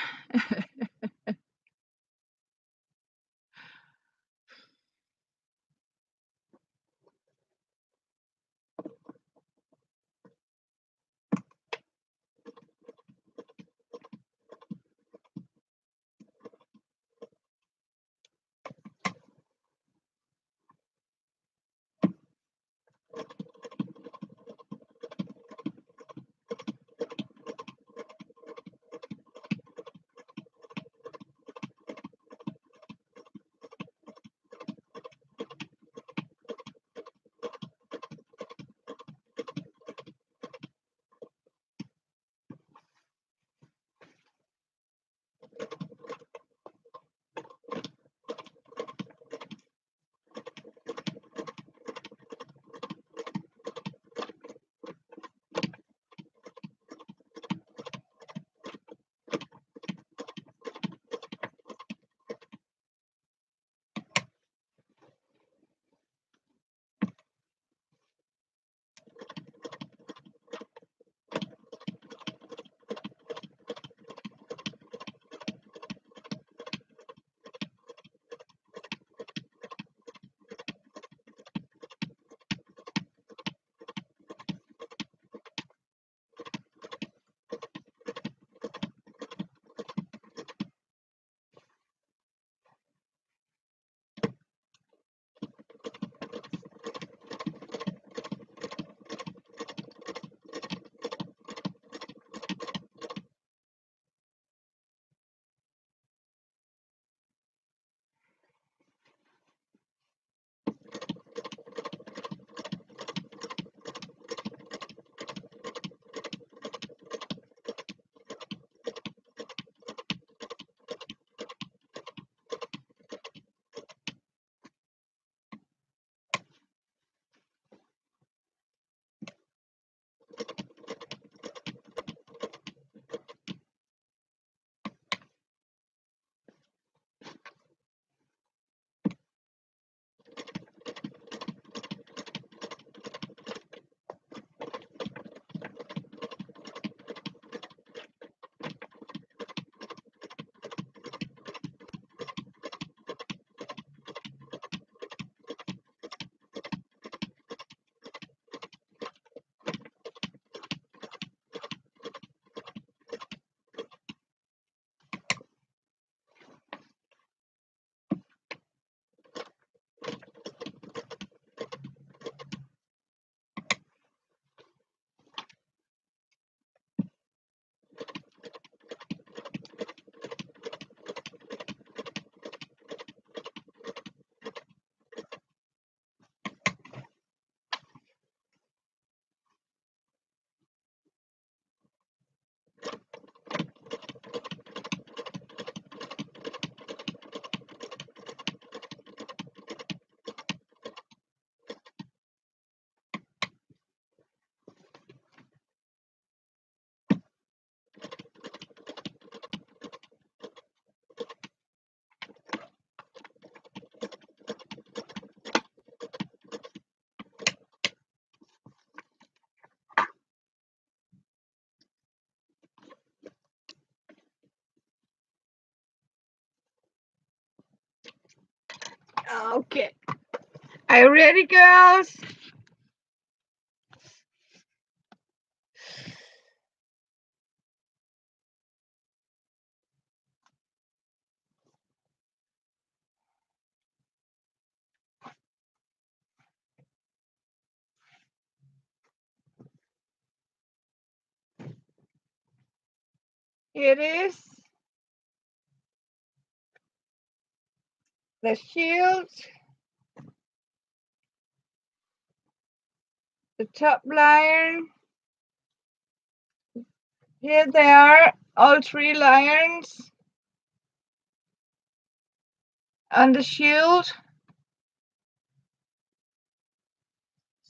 Are you ready, girls? It is the shield, the top lion. Here they are, all 3 lions on the shield.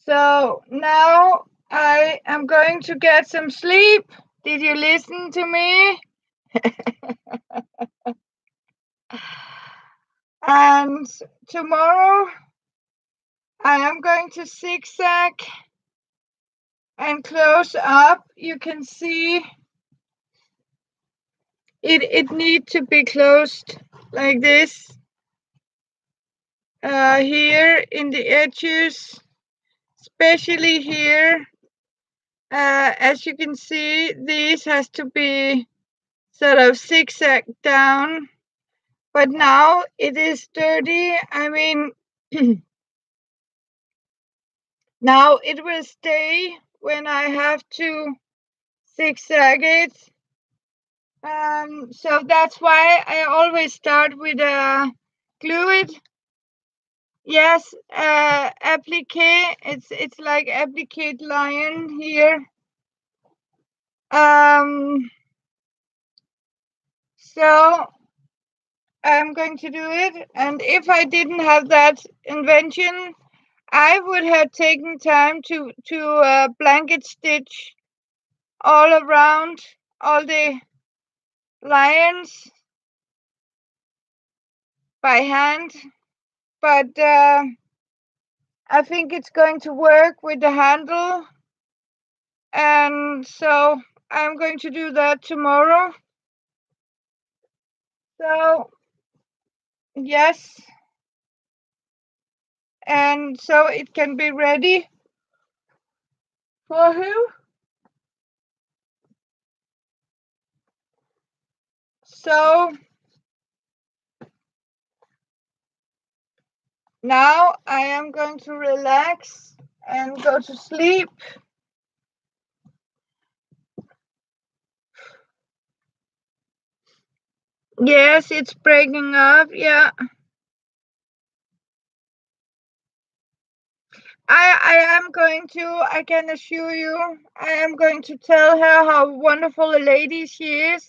So now I am going to get some sleep. Did you listen to me? And tomorrow I am going to zigzag and close up. You can see it needs to be closed like this. Here in the edges, especially here. As you can see, these has to be sort of zigzag down, but now it is dirty. I mean, now it will stay when I have to zigzag it. So that's why I always start with glue it. Yes, applique. It's like applique lion here. So I'm going to do it, and if I didn't have that invention, I would have taken time to blanket stitch all around all the lions by hand, but I think it's going to work with the handle, and so I'm going to do that tomorrow. So yes, and so it can be ready for who? So now I am going to relax and go to sleep. Yes, it's breaking up. Yeah. I can assure you, I am going to tell her how wonderful a lady she is.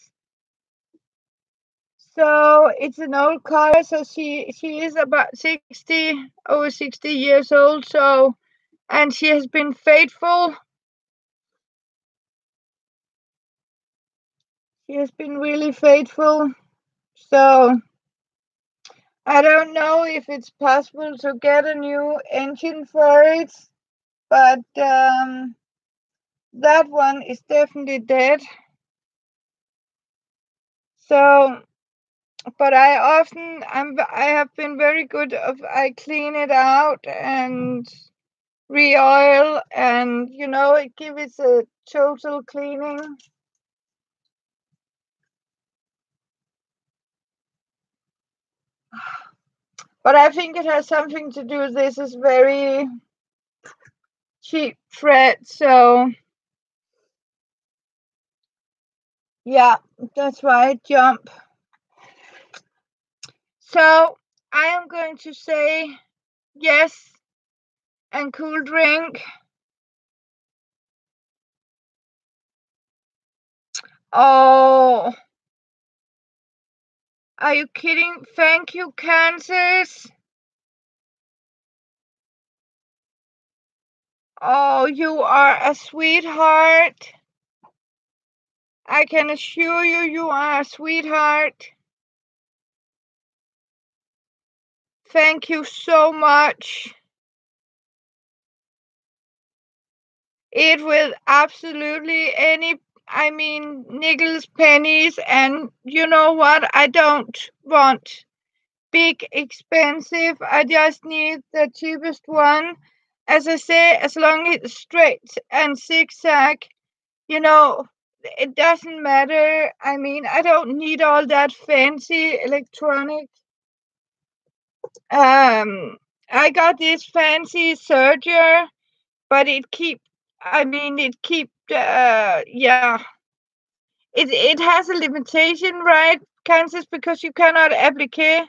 So it's an old car, so she is about 60, over 60 years old. So, and she has been faithful. She has been really faithful. So I don't know if it's possible to get a new engine for it, but that one is definitely dead. So, but I have been very good I clean it out and re-oil, and it gives it a total cleaning. But I think it has something to do with this is very cheap thread, so yeah, that's why I jump. So I am going to say yes and cool drink. Oh, are you kidding? Thank you, Kansas. Oh, you are a sweetheart. I can assure you, you are a sweetheart. Thank you so much. It will absolutely nickels, pennies, and you know what? I don't want big expensive. I just need the cheapest one. As I say, as long as it's straight and zigzag, you know, it doesn't matter. I mean, I don't need all that fancy electronic. I got this fancy serger, but yeah, it has a limitation, right, Kansas, because you cannot applique.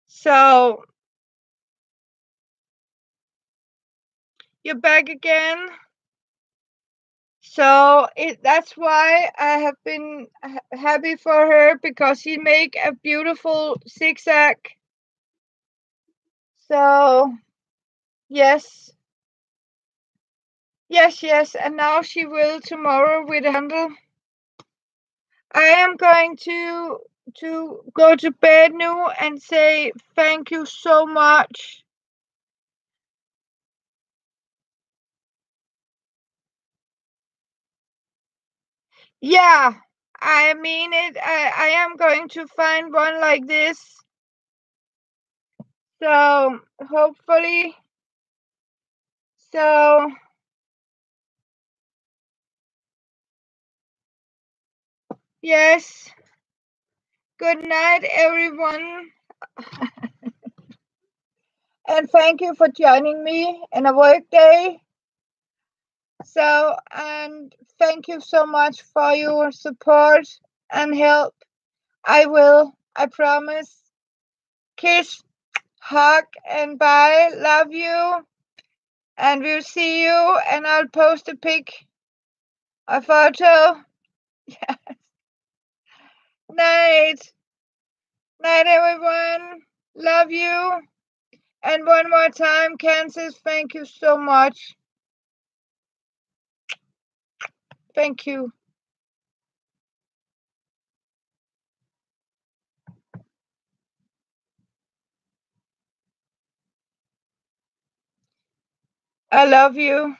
So you're back again. So that's why I have been happy for her, because she make a beautiful zigzag. So yes, yes, and now she will tomorrow with a handle. I am going to go to bed now and say thank you so much. Yeah, I mean it. I am going to find one like this. So hopefully, so yes. Good night, everyone. And thank you for joining me in a work day. So, and thank you so much for your support and help. I promise. Kiss, hug, and bye. Love you. And we'll see you. And I'll post a photo. Night. Night, everyone. Love you. And one more time, Kansas, thank you so much. Thank you. I love you.